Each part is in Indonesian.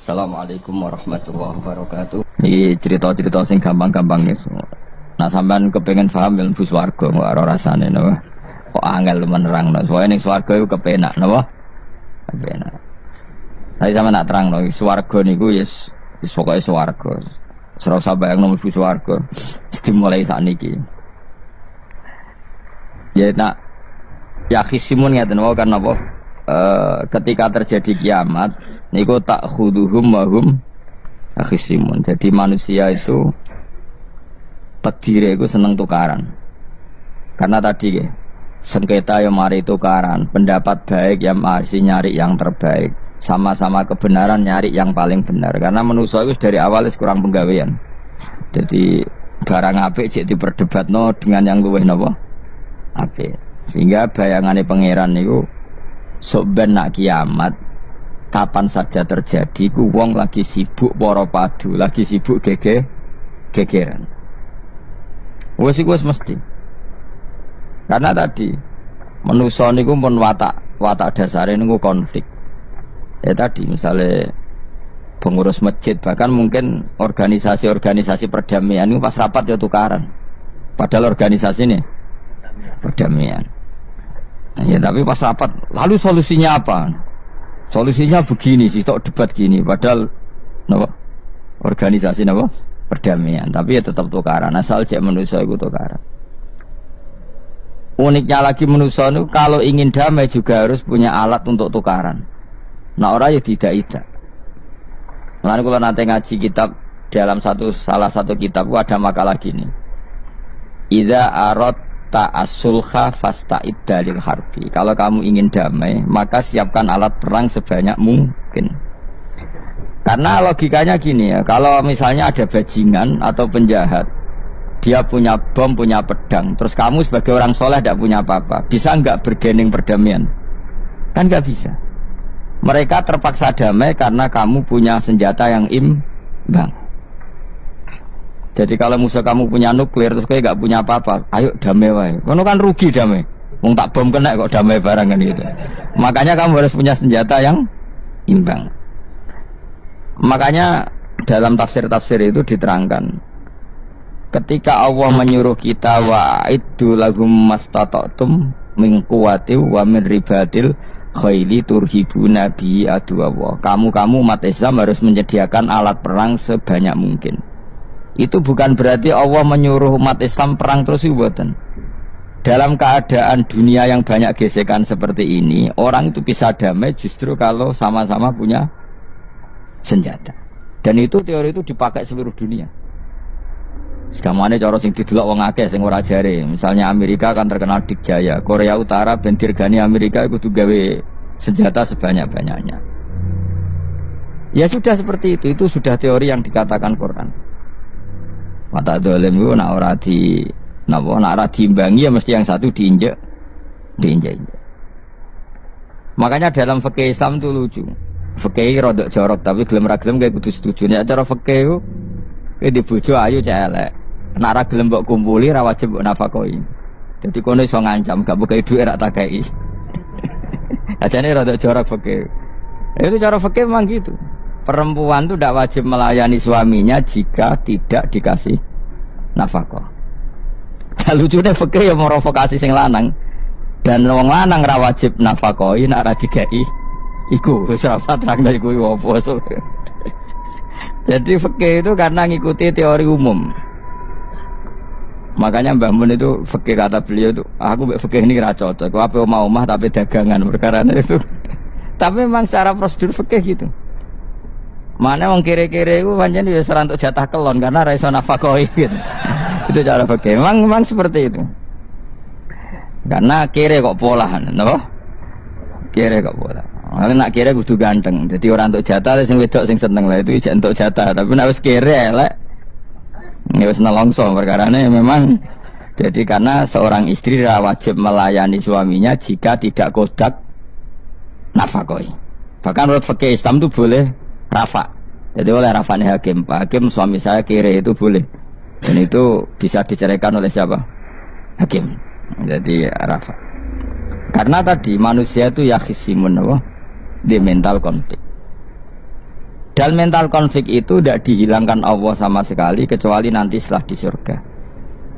Assalamualaikum warahmatullahi wabarakatuh. Ini cerita-cerita sing gampang-gampang nih semua. Nah sampean kepengen paham ilmu swarga kok ora rasane napa? Kok angel menerangno. Soale ning swarga iku kepenak napa? Kepenak. Tapi sama nak terangno swarga niku wis pokoke swarga. Ora usah bayangno mlebu swarga. Dimulai sakniki. Ya nak ya khisimun ngaten wae kan napa? Ketika terjadi kiamat niku tak khuduhum wahum akhisimun. Jadi manusia itu terdiri itu seneng tukaran. Karena tadi sengketa yang mari tukaran, pendapat baik yang masih nyari yang terbaik, sama-sama kebenaran nyari yang paling benar. Karena manusia itu dari awal kurang penggawean. Jadi barang apik cek diperdebatno dengan yang luwih napa? Apik. Sehingga bayangannya pangeran niku sok ben nak kiamat kapan saja terjadi ku wong lagi sibuk para padu, lagi sibuk gegeran. Wes iku wis mesti. Karena tadi manusa niku pun watak dasare niku konflik. Ya tadi misalnya pengurus masjid bahkan mungkin organisasi-organisasi perdamaian itu pas rapat ya tukaran. Padahal organisasi ini perdamaian. Nah, ya tapi pas rapat, lalu solusinya apa? Solusinya begini sih, tok debat gini. Padahal, napa? Organisasi napa? Perdamaian. Tapi ya tetap tukaran. Asal cek manusia itu tukaran. Uniknya lagi manusia itu kalau ingin damai juga harus punya alat untuk tukaran. Nah orang ya tidak. Lalu kalau nanti ngaji kitab dalam salah satu kitab ada makalah gini. Idza arat ta'asulha fasta'id dalil harbi. Kalau kamu ingin damai, maka siapkan alat perang sebanyak mungkin. Karena logikanya gini ya, kalau misalnya ada bajingan atau penjahat, dia punya bom, punya pedang, terus kamu sebagai orang soleh tidak punya apa-apa, bisa nggak bergening perdamaian? Kan nggak bisa. Mereka terpaksa damai karena kamu punya senjata yang imbang. Jadi kalau musuh kamu punya nuklir terus kayak gak punya apa-apa, ayo damai wae. Kono kan rugi damai. Wong tak bom kena kok damai barang kan gitu. Makanya kamu harus punya senjata yang imbang. Makanya dalam tafsir-tafsir itu diterangkan ketika Allah menyuruh kita wa'iddu lahum mastata'tum min quwwati wa min ribatil khaili turhibuna bi aduwallah. Kamu umat Islam harus menyediakan alat perang sebanyak mungkin. Itu bukan berarti Allah menyuruh umat Islam perang terus buatan. Dalam keadaan dunia yang banyak gesekan seperti ini, orang itu bisa damai justru kalau sama-sama punya senjata. Dan itu teori itu dipakai seluruh dunia. Segamane cara sing didelok wong akeh sing ora jare. Misalnya Amerika kan terkenal dikjaya, Korea Utara ben dirgani Amerika kudu gawe senjata sebanyak-banyaknya. Ya sudah seperti itu sudah teori yang dikatakan Quran. Mata dolim itu nak ora diimbangi ya mesti yang satu diinjek. Makanya dalam fikih Islam itu lucu. Fikih rodok jorok tapi gelem ra gelem kayak kudu setuju. Nek cara fikih itu di bojo ayu cek elek. Nek ra gelem mbok kumpuli ra wajib mbok nafakoi. Jadi kono iso ngancam gak buka dhuwit ra tak kei. Ajane rodok jorok fikih. Itu cara fikih memang gitu. Perempuan itu tidak wajib melayani suaminya jika tidak dikasih nafkah. Nah, lucunya fikih yang merovokasi sing lanang dan wong lanang ra wajib nafkahi nek ra digawe iku wis ora usah terangno iku opo. Jadi fikih itu karena ngikuti teori umum. Makanya Mbah Mun itu fikih kata beliau itu aku mbek fikih ini ra cocok. Aku ape omah tapi dagangan perkara itu. Tapi memang secara prosedur fikih gitu. Mana wong kere-kere itu pancen wis ora entuk jatah kelon karena ra iso nafkahi gitu. Itu cara fikih. Memang seperti itu. Karena kere kok polahan, napa? Kere kok pola. Kalau nak kere kudu ganteng. Jadi orang entuk jatah sing wedok sing seneng lah itu ijek entuk jatah. Tapi nek wis kere elek ya wis nelongso perkarane memang. Jadi karena seorang istri wajib melayani suaminya jika tidak kodak nafkahi. Bahkan menurut fikih Islam itu boleh rafa. Jadi oleh rafanya hakim, Pak Hakim suami saya kere itu boleh. Dan itu bisa diceraikan oleh siapa? Hakim. Jadi rafa. Karena tadi manusia itu yakhisimun di mental konflik. Dan mental konflik itu tidak dihilangkan Allah sama sekali kecuali nanti setelah di surga.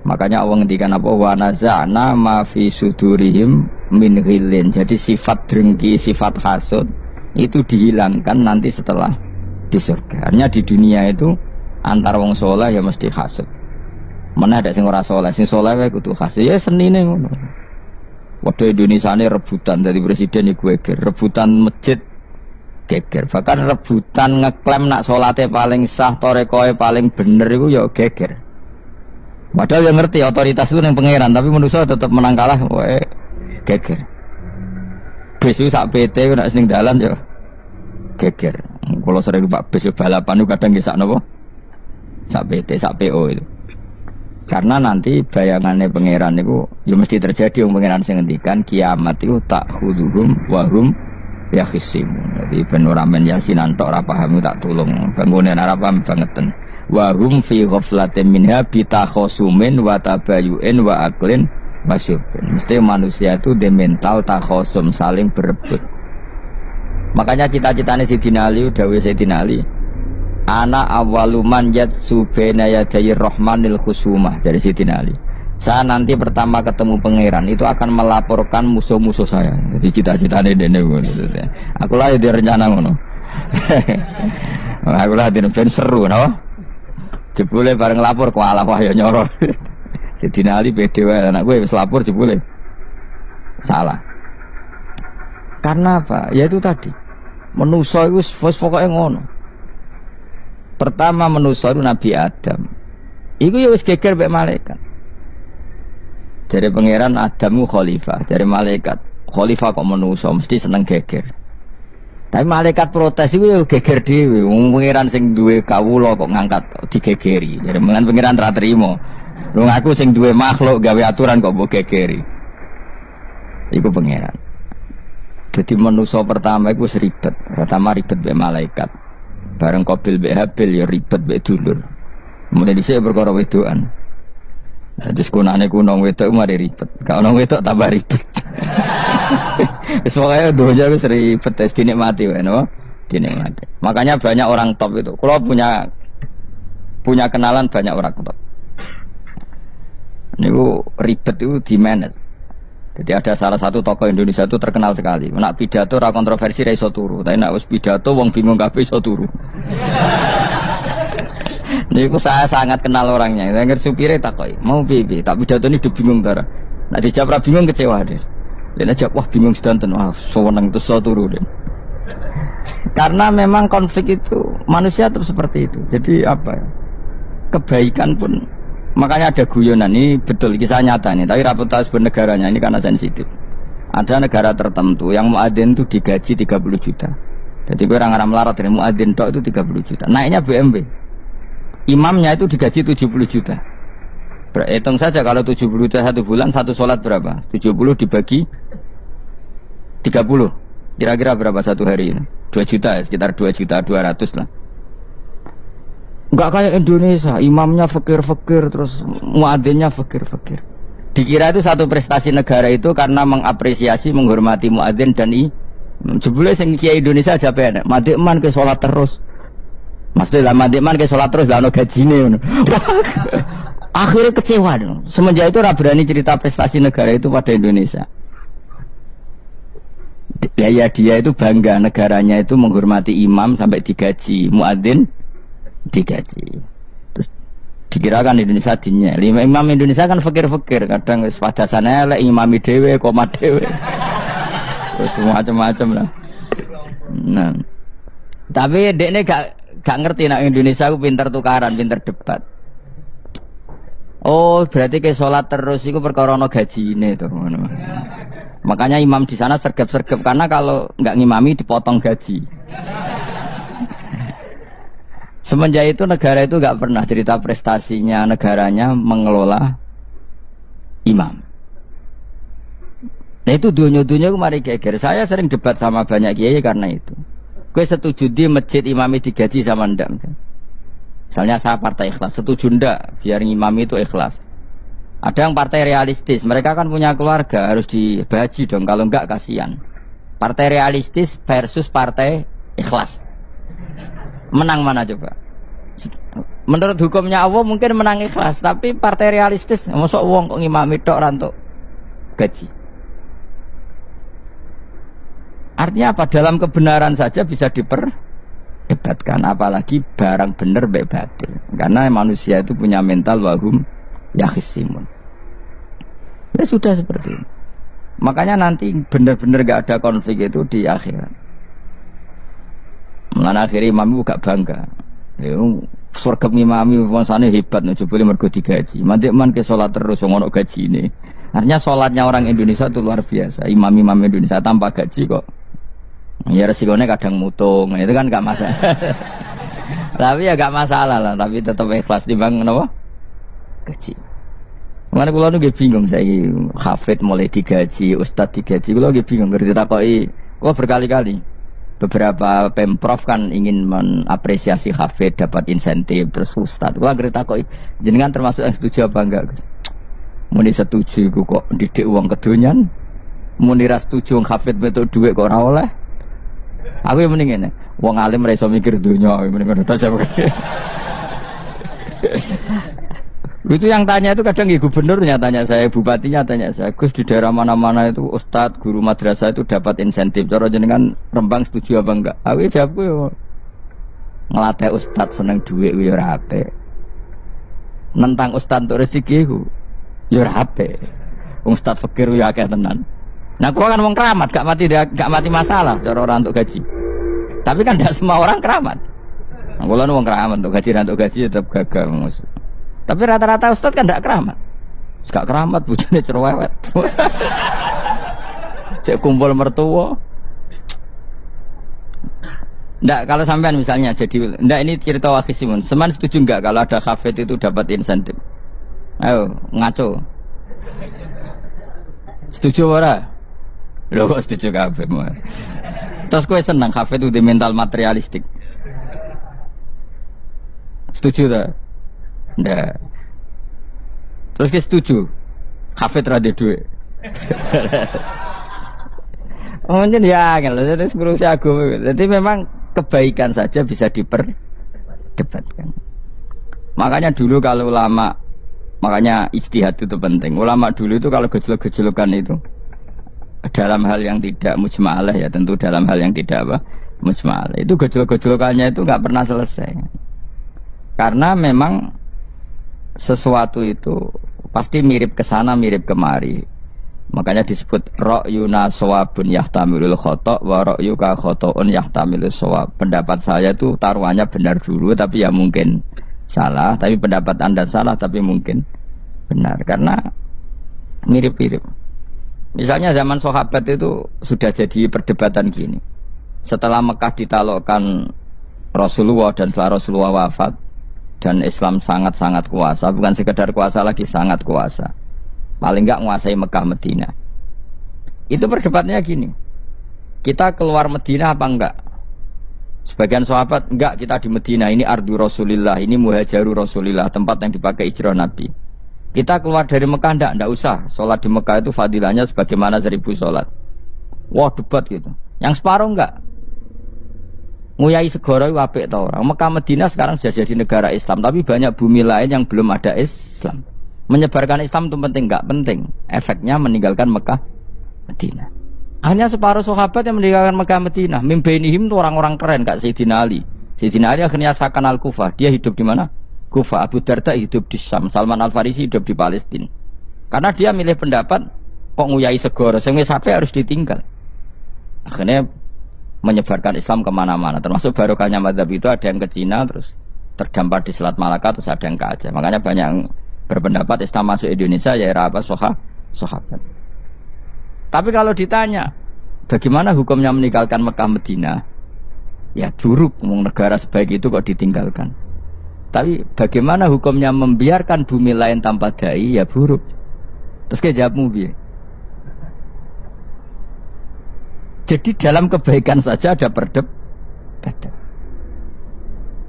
Makanya Allah ngendikan apa, wa naza'na ma fi sudurihim min ghillin. Jadi sifat dengki, sifat hasud itu dihilangkan nanti setelah di surga. Artinya di dunia itu antar wong soleh ya mesti hasud. Mana ada sing ora soleh, sing soleh wae kudu hasud. Ya senine ngono. Waduh Indonesia ini rebutan dari presiden iku geger, rebutan masjid geger. Bahkan rebutan ngeklaim nak salate paling sah, torekoe paling bener iku ya geger. Padahal yang ngerti otoritas itu yang pangeran, tapi manusia tetap menang kalah, wae geger. Besu sak PT nak seneng dalan ya geger. Kalau sering Pak besu balapan itu kadang nggih sak napa? Sak PT, sak PO itu. Karena nanti bayangannya pangeran itu ya mesti terjadi, yang pangeran sing ngendikan kiamat itu tak khuduhum wahum yakhisimun. Jadi ben ora men yasinan tok ora paham tak tulung. Bangunan ora paham bangeten. Wahum fi ghaflatin minha bitakhosumin wa tabayu'in wa aklin wasyubin. Mesti manusia itu de mental takhosum, saling berebut. Makanya cita-citanya Sayyidina Ali, dawuh Sayyidina Ali, ana awaluman yatsu baina yadayi rahmanil khusumah, dari Sayyidina Ali. Saya nanti pertama ketemu pangeran itu akan melaporkan musuh-musuh saya. Jadi cita-citanya dene ngono. Aku lah di rencana ngono. Aku lah di ben seru napa? Jebule bareng lapor kok ala wah ya nyorot. Sayyidina Ali pede wae anak gue wis lapor jebule. Salah. Karena apa? Ya itu tadi. Manusa iku wis pokoke ngono. Pertama manusa itu Nabi Adam. Iku ya wis geger mek malaikat. Dari pangeran Adamu khalifah, dari malaikat khalifah kok manusa mesti seneng geger. Tapi malaikat protes itu ya geger dhewe. Wong pangeran sing duwe kawula kok ngangkat digegeri. Jadi mengan pangeran ra trimo. Wong aku sing duwe makhluk gawe aturan kok mbok gegeri. Iku pangeran. Jadi manusa pertama iku ribet. Pertama ribet mbek malaikat. Bareng Qabil mbek Habil ya ribet mbek dulur. Kemudian dhisik perkara wedokan. Jadi sekunane kuno wedok mari ribet. Kalau ono wedok tambah ribet. Soalnya doanya wis ribet wis dinikmati wae no. Dinikmati. Makanya banyak orang top itu. Kalau punya kenalan banyak orang top. Niku ribet itu di manage. Jadi ada salah satu tokoh Indonesia itu terkenal sekali. Nak pidato ra kontroversi ra iso turu, tapi nak wis pidato wong bingung kabeh iso turu. Niku saya sangat kenal orangnya. Saya ngerti supire takoki, "Mau piye? Tak pidato ini udah bingung ta." Nak dijawab ra bingung kecewa deh. Dia jawab, "Wah bingung sedanten, wah seneng terus iso turu deh." Karena memang konflik itu manusia tetap seperti itu. Jadi apa ya? Kebaikan pun makanya ada guyonan ini betul kisah nyata nih, tapi reputasi bernegaranya ini karena sensitif. Ada negara tertentu yang muadzin itu digaji 30 juta. Jadi orang melarat dari muadzin tok itu 30 juta. Naiknya BMW. Imamnya itu digaji 70 juta. Hitung saja kalau 70 juta satu bulan, satu sholat berapa? 70 dibagi 30. Kira-kira berapa satu hari ini? 2 juta ya, sekitar 2 juta 200 lah. Enggak kayak Indonesia, imamnya fakir-fakir terus muadzinnya fakir-fakir. Dikira itu satu prestasi negara itu karena mengapresiasi, menghormati muadzin dan jebule sing kiai Indonesia aja penak. Madikman ke salat terus. Maksudnya lah madikman ke salat terus lah ono gajine ngono. Akhirnya kecewa dong. Semenjak itu ora berani cerita prestasi negara itu pada Indonesia. Ya dia itu bangga negaranya itu menghormati imam sampai digaji, muadzin digaji. Terus dikirakan Indonesia dinya. Imam Indonesia kan fakir-fakir, kadang wis padasane elek imami dhewe, komat dhewe. Terus macam-macam lah. Nah. Tapi dekne gak ngerti nek Indonesia ku pinter tukaran, pinter debat. Oh, berarti ke sholat terus itu perkara ono gajine to ngono. Makanya imam di sana sergap-sergap karena kalau nggak ngimami dipotong gaji. Semenjak itu negara itu nggak pernah cerita prestasinya negaranya mengelola imam. Nah itu dunia-dunia kemarin geger. Saya sering debat sama banyak kiai karena itu. Gue setuju di masjid imami digaji sama ndak. Misalnya saya partai ikhlas, setuju ndak biar imami itu ikhlas. Ada yang partai realistis, mereka kan punya keluarga harus dibaji dong, kalau enggak kasihan. Partai realistis versus partai ikhlas. Menang mana coba? Menurut hukumnya Allah mungkin menang ikhlas, tapi partai realistis, mosok wong kok ngimami tok ora entuk gaji. Artinya apa? Dalam kebenaran saja bisa diperdebatkan, apalagi barang bener baik batil. Karena manusia itu punya mental wahum yakhisimun. Ya sudah seperti ini. Makanya nanti benar-benar gak ada konflik itu di akhirat. Mulane akhirnya imam gak bangga. Ya surga imami maksane hebat nih, coba mergo digaji. Mandek man ke salat terus ngono gaji ini. Artinya salatnya orang Indonesia itu luar biasa. Imam-imam Indonesia tanpa gaji kok. Ya resikonya kadang mutung, itu kan gak masalah. Tapi ya gak masalah lah, tapi tetap ikhlas timbang napa? Gaji. Mana kulo nu bingung saya hafid mulai digaji, ustad digaji, kulo bingung ngerti takoki. Kulo berkali-kali beberapa pemprov kan ingin mengapresiasi hafid dapat insentif terus ustad. Kulo ngerti takoki jenengan termasuk yang setuju apa enggak? Muni setuju iku kok didik uang kedonyan. Muni ra setuju hafid metu dhuwit kok ora oleh. Aku yang mending ngene, wong alim ra iso mikir donya, mending ngono ta. Itu yang tanya itu kadang gubernurnya tanya saya, bupatinya tanya saya, Gus di daerah mana-mana itu ustadz, guru madrasah itu dapat insentif. Cara jenengan Rembang setuju apa enggak? Aku jawabku yo ngelatih ustadz seneng duit yo ora apik. Nentang ustadz untuk rezeki ku yo ora apik. Wong ustadz fakir yo akeh tenan. Nah, kau kan wong keramat, gak mati masalah cara orang untuk gaji. Tapi kan tidak semua orang keramat. Nah, kalau wong keramat untuk gaji tetap gagal. Tapi rata-rata ustadz kan tidak keramat. Gak keramat, bujune cerewet. Cek kumpul mertua. Ndak, kalau sampean misalnya jadi, ndak ini cerita Wakhisimun. Seman setuju enggak kalau ada hafid itu dapat insentif? Ayo ngaco. Setuju ora? Loh kok setuju kabeh. Terus kowe seneng hafid itu di mental materialistik. Setuju tak? Ndak. Terus kowe setuju hafid ra duwe. Oh jadi ya kan, jadi ngurusi agama. Jadi memang kebaikan saja bisa diperdebatkan. Makanya dulu kalau ulama, makanya ijtihad itu penting. Ulama dulu itu kalau gejolak-gejolakan itu dalam hal yang tidak mujma'alah, ya tentu dalam hal yang tidak apa mujma'alah, itu gejolak-gejolakannya itu nggak pernah selesai. Karena memang sesuatu itu pasti mirip ke sana mirip kemari. Makanya disebut ra'yuna shawabun yahtamilul khata' wa ra'yuka khata'un yahtamilus shawab. Pendapat saya itu taruhannya benar dulu tapi ya mungkin salah, tapi pendapat Anda salah tapi mungkin benar karena mirip-mirip. Misalnya zaman sahabat itu sudah jadi perdebatan gini. Setelah Mekah ditalokkan Rasulullah dan setelah Rasulullah wafat dan Islam sangat-sangat kuasa, bukan sekedar kuasa lagi, sangat kuasa. Paling enggak menguasai Mekah Medina. Itu perdebatannya gini. Kita keluar Medina apa enggak? Sebagian sahabat enggak, kita di Medina, ini ardu Rasulillah, ini muhajaru Rasulillah, tempat yang dipakai hijrah Nabi. Kita keluar dari Mekah enggak usah. Sholat di Mekah itu fadilahnya sebagaimana 1000 sholat. Wah debat gitu. Yang separuh enggak. Nguyai segoro itu apik tau orang. Mekah Medina sekarang sudah jadi negara Islam, tapi banyak bumi lain yang belum ada Islam. Menyebarkan Islam itu penting enggak? Penting. Efeknya meninggalkan Mekah Medina. Hanya separuh sahabat yang meninggalkan Mekah Medina. Mimbainihim itu orang-orang keren, Kak Sayyidina Ali. Sayyidina Ali akhirnya sakan Al-Kufah. Dia hidup di mana? Kufah. Abu Darda hidup di Syam. Salman Al-Farisi hidup di Palestina. Karena dia milih pendapat kok nguyai segoro, sing wis sampai harus ditinggal. Akhirnya menyebarkan Islam kemana-mana. Termasuk barokahnya mazhab itu ada yang ke Cina, terus terdampar di Selat Malaka, terus ada yang ke Aceh. Makanya banyak yang berpendapat Islam masuk Indonesia ya era apa sahabat. Tapi kalau ditanya bagaimana hukumnya meninggalkan Mekah Medina, ya buruk. Negara sebaik itu kok ditinggalkan. Tapi bagaimana hukumnya membiarkan bumi lain tanpa dai, ya buruk. Terus kayak jawabmu piye? Jadi dalam kebaikan saja ada perdebatan.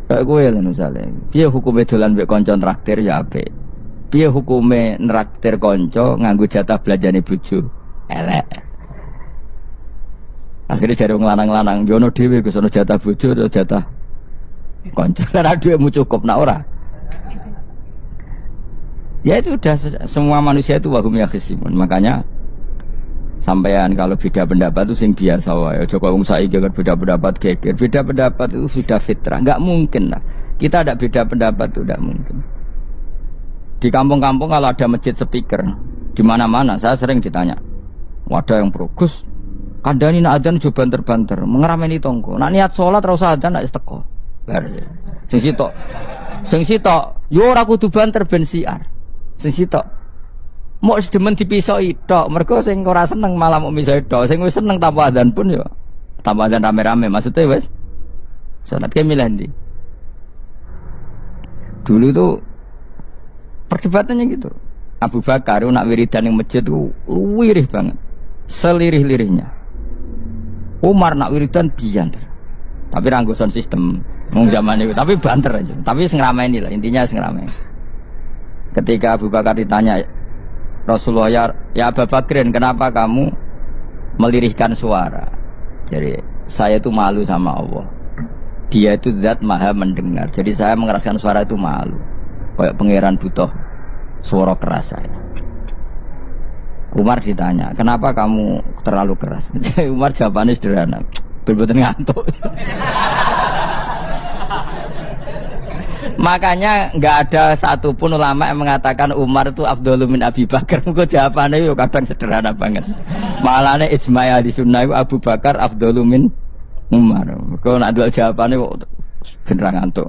Kayak gue lah misalnya, piye hukumnya dolan mbek kanca traktir ya apik. Piye hukumnya nraktir kanca nganggo jatah belanjane bojo? Elek. Akhirnya jare wong lanang-lanang, yo ono dhewe Gus ono jatah bojo atau jatah Konco karena duitmu cukup nak ora. Ya itu udah semua manusia itu wahum yakhisimun. Makanya sampean kalau beda pendapat itu sing biasa wae. Joko wong saiki kan beda pendapat geger. Beda pendapat itu sudah fitrah. Enggak mungkin lah. Kita ada beda pendapat itu enggak mungkin. Di kampung-kampung kalau ada masjid speaker di mana-mana saya sering ditanya. Wadah yang progus kandhani nak adzan jo banter-banter, mengerameni tonggo. Nak niat salat ora usah adzan nak teko. Bar. Sing sitok yo ora kudu banter ben siar. Sing sitok mok sedemen dipisoi tok, mergo sing ora seneng malah mok misoi tok, sing wis seneng tanpa adzan pun yo tanpa adzan rame-rame maksudnya wis salat ke milih ndi. Dulu tuh perdebatannya gitu. Abu Bakar nak wiridan yang masjid tuh wirih banget, selirih-lirihnya. Umar nak wiridan bianter, tapi ranggosan sistem mung zaman itu, tapi banter aja. Tapi sengramain lah intinya sengramain. Ketika Abu Bakar ditanya Rasulullah, ya Abu Bakrin, kenapa kamu melirihkan suara? Jadi saya itu malu sama Allah. Dia itu zat maha mendengar. Jadi saya mengeraskan suara itu malu. Kayak pangeran butuh suara keras saya. Umar ditanya, kenapa kamu terlalu keras? Umar jawabannya sederhana, bener-bener ngantuk. Makanya nggak ada satupun ulama yang mengatakan Umar itu afdhalu min Abi Bakar. Kok jawabannya yo kadang sederhana banget. Malahnya ijma' ahli sunnah Abu Bakar afdhalu min Umar. Kok nak dual jawabannya kok beneran ngantuk.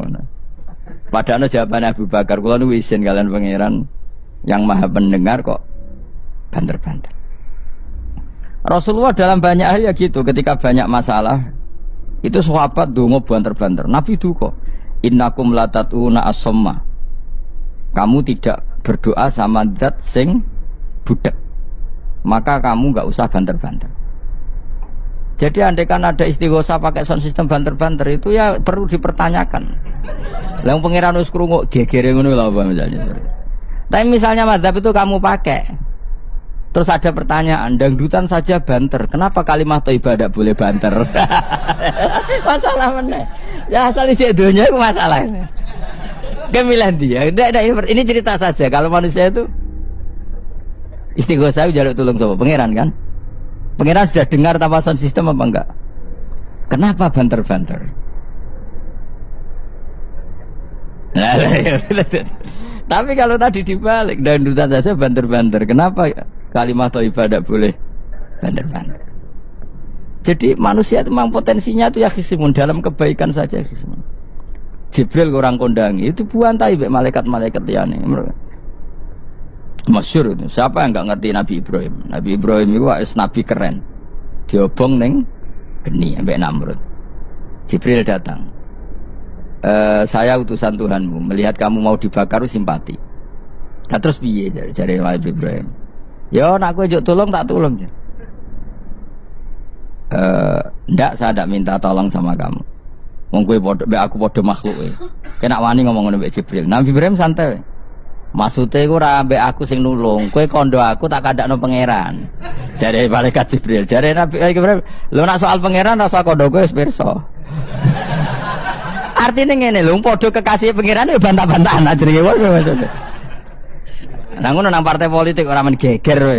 Padahal jawabannya Abu Bakar, kula nu isin kalian pangeran yang maha pendengar kok banter-banter. Rasulullah dalam banyak hal ya gitu, ketika banyak masalah itu sahabat donga banter-banter. Nabi duka, innakum latatuna as-samma. Kamu tidak berdoa sama zat sing budek, maka kamu enggak usah banter-banter. Jadi andaikan ada istighosah pakai sound system banter-banter itu ya perlu dipertanyakan. Lah pangeran wis krungu gegere ngono lho apa misalnya. Tapi misalnya mazhab itu kamu pakai, terus ada pertanyaan, dangdutan saja banter, kenapa kalimat thayyibah tidak boleh banter? Masalah mana? Ya asal isi dunia itu masalah. Kemilan dia. Ini cerita saja. Kalau manusia itu istighosah jaluk tolong sama pangeran kan? Pangeran sudah dengar tanpa sound system apa enggak? Kenapa banter-banter? Tapi kalau tadi dibalik, dangdutan saja banter-banter, kenapa kalimat thayyibah tidak boleh banter-banter? Jadi manusia itu memang potensinya itu ya khisimun, dalam kebaikan saja khisimun. Jibril orang kondangi itu buantai malaikat-malaikat liyane. Masyhur itu. Siapa yang enggak ngerti Nabi Ibrahim? Nabi Ibrahim itu nabi keren. Diobong ning geni ambek Namrud. Jibril datang. Saya utusan Tuhanmu, melihat kamu mau dibakar simpati. Nah terus piye jare Nabi Ibrahim? Ya nek aku njuk tolong tak tolong ya. Ndak, saya ndak minta tolong sama kamu. Wong kowe padha aku padha makhluk e. Kena wani ngomong ngono mbek Jibril. Nabi Ibrahim santai. Maksudnya aku ora ambek aku sing nulung, kowe kondo aku tak kandakno pangeran. Jare malaikat Jibril, jare Nabi Ibrahim, lho nak soal pangeran rasa kondo kowe wis pirsa. Artine ngene lho, padha kekasih pangeran yo bantah-bantahan jenenge wae maksudnya. Lah ngono nang partai politik ora men geger kowe.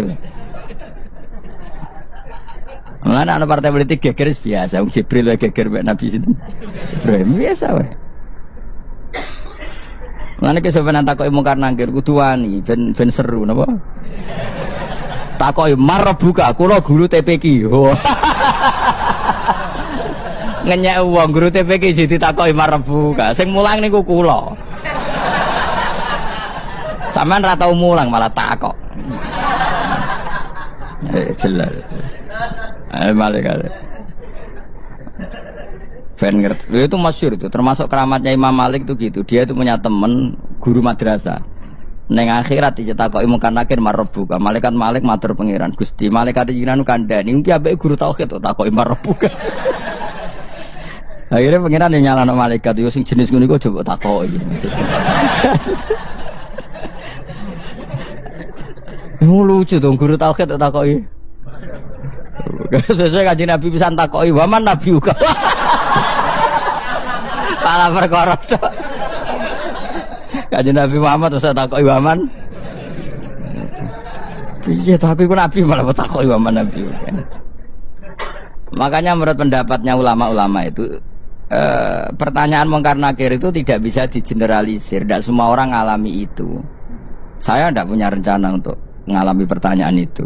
Mulane ana partai politik geger biasa, wong Jibril wae geger mek Nabi sinten. Ibrahim biasa wae. Mulane ki sampeyan takoki mungkar nangkir kudu wani ben seru napa? Takoki marbuka, kula guru TPQ. Ngenyek wong guru TPQ jadi takoki marbuka. Sing mulang niku kula. Sampeyan ra tau mulang malah takok. Jelas. Malaikat. Ben ngerti. Itu masyhur itu, termasuk keramatnya Imam Malik itu gitu. Dia itu punya teman guru madrasah. Neng akhirat dicetakoki mungkar nakir marbuka. Malaikat Malik matur pangeran, Gusti, malaikat jenengan kandhani mimpi ambek guru tauhid kok takoki marbuka. Akhirnya pangeran nyalano malaikat yo sing jenis ngono iku coba takoki. Lucu dong guru tauhid kok takoki. Sesuai Kanjeng Nabi pisan takoki, "Waman nabi uga?" Malah perkara tok. Kanjeng Nabi Muhammad terus takoki Waman. Iya, tapi pun Nabi malah takoki Waman Nabi. Makanya menurut pendapatnya ulama-ulama itu pertanyaan mungkar nakir itu tidak bisa digeneralisir. Tidak semua orang ngalami itu. Saya tidak punya rencana untuk mengalami pertanyaan itu.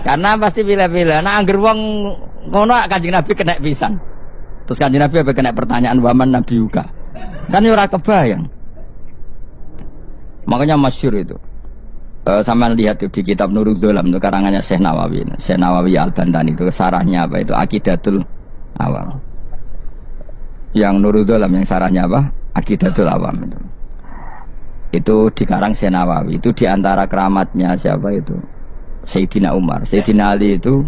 Karena pasti bila-bila. Nah, angger wong ngono Kanjeng Nabi kena pisan. Terus Kanjeng Nabi apa kena pertanyaan Waman Nabi juga. Kan ora kebayang. Makanya masyhur itu. Sama lihat di kitab Nurul Dolam itu karangannya Syekh Nawawi. Syekh Nawawi Al-Bantani itu sarahnya apa itu Aqidatul Awam. Yang Nurul Dolam yang sarahnya apa? Aqidatul Awam itu. Itu dikarang Syekh Nawawi. Itu diantara keramatnya siapa itu? Sayyidina Umar. Sayyidina Ali itu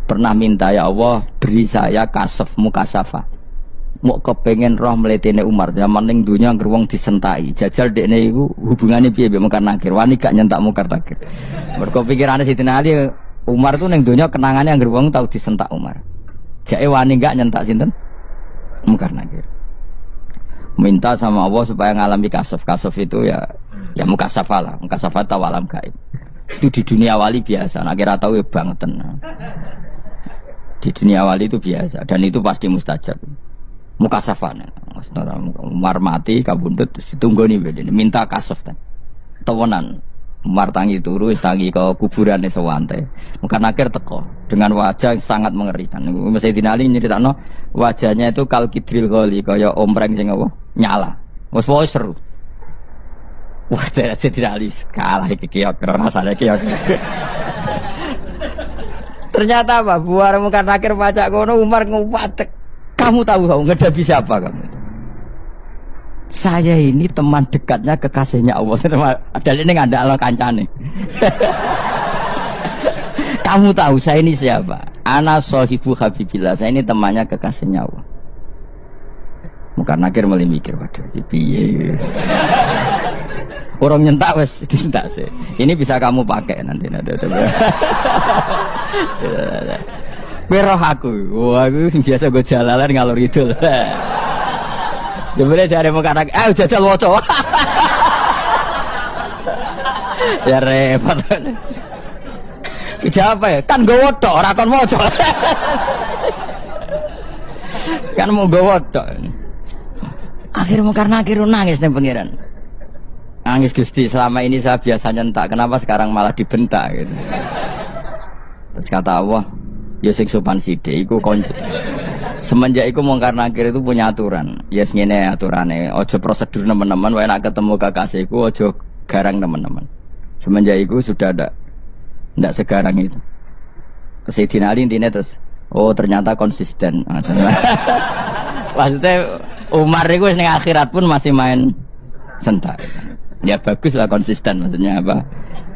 pernah minta ya Allah beri saya kasaf mukasafah. Mau kepengen roh meletene Umar zaman ning dunya ngerwong disentai. Jajal dekne iku hubungane piye mbek mungkar nakir. Wani gak nyentak mungkar nakir. Mergo pikirane Sayyidina Ali Umar tuh ning dunya kenangane anggere wong tau disentak Umar. Jake wani gak nyentak sinten? Mungkar nakir. Minta sama Allah supaya ngalami kasaf. Kasaf itu ya mukasafah lah. Mukasafah tahu alam gaib. Itu di dunia wali biasa. Nah, kira tahu ya banget tenang. Di dunia wali itu biasa dan itu pasti mustajab. Mukasafah. Umar mati kabundut ditunggu nih bedene minta kasaf kan. Tawanan. Umar tangi turu tangi ke kuburan sewante. Mungkin akhir teko dengan wajah yang sangat mengerikan. Sayyidina Ali nyeritakno wajahnya itu kal kidril ghali kaya ompreng sing apa nyala. Wes pokoke seru. Wah, Sayyidina Ali kalah iki kiok rasane kiok. Ternyata apa? Buar mungkin akhir pacak kono Umar ngupatek. Kamu tahu ngadapi siapa kamu? Saya ini teman dekatnya kekasihnya Allah. Ada ini nggak ada Allah kancane. Kamu tahu saya ini siapa? Ana sohibu habibillah. Saya ini temannya kekasihnya Allah. Mungkin akhir mulai mikir, waduh, piye. Orang nyentak wes disentak sih. Ini bisa kamu pakai nanti. Beroh aku. Wah, aku biasa gue jalalan ngalor idul. Jebule jare mung kanak, jajal waca. Ya repot. Jawab ya, kan gowo tok ora kon maca. Kan mau gowo tok. Akhir mung karena akhir nangis ning pangeran. Nangis Gusti, selama ini saya biasa nyentak, kenapa sekarang malah dibentak gitu. Terus kata Allah, ya sing sopan sithik iku konco. Semenjak itu mungkar nakir itu punya aturan. Ya ngene aturane, ojo prosedur teman-teman, wae nak ketemu kekasihku ojo garang teman-teman. Semenjak itu sudah ndak segarang itu. Sayyidina Ali intinya terus, oh ternyata konsisten. Maksudnya Umar itu ning akhirat pun masih main sentak. Ya bagus lah konsisten, maksudnya apa?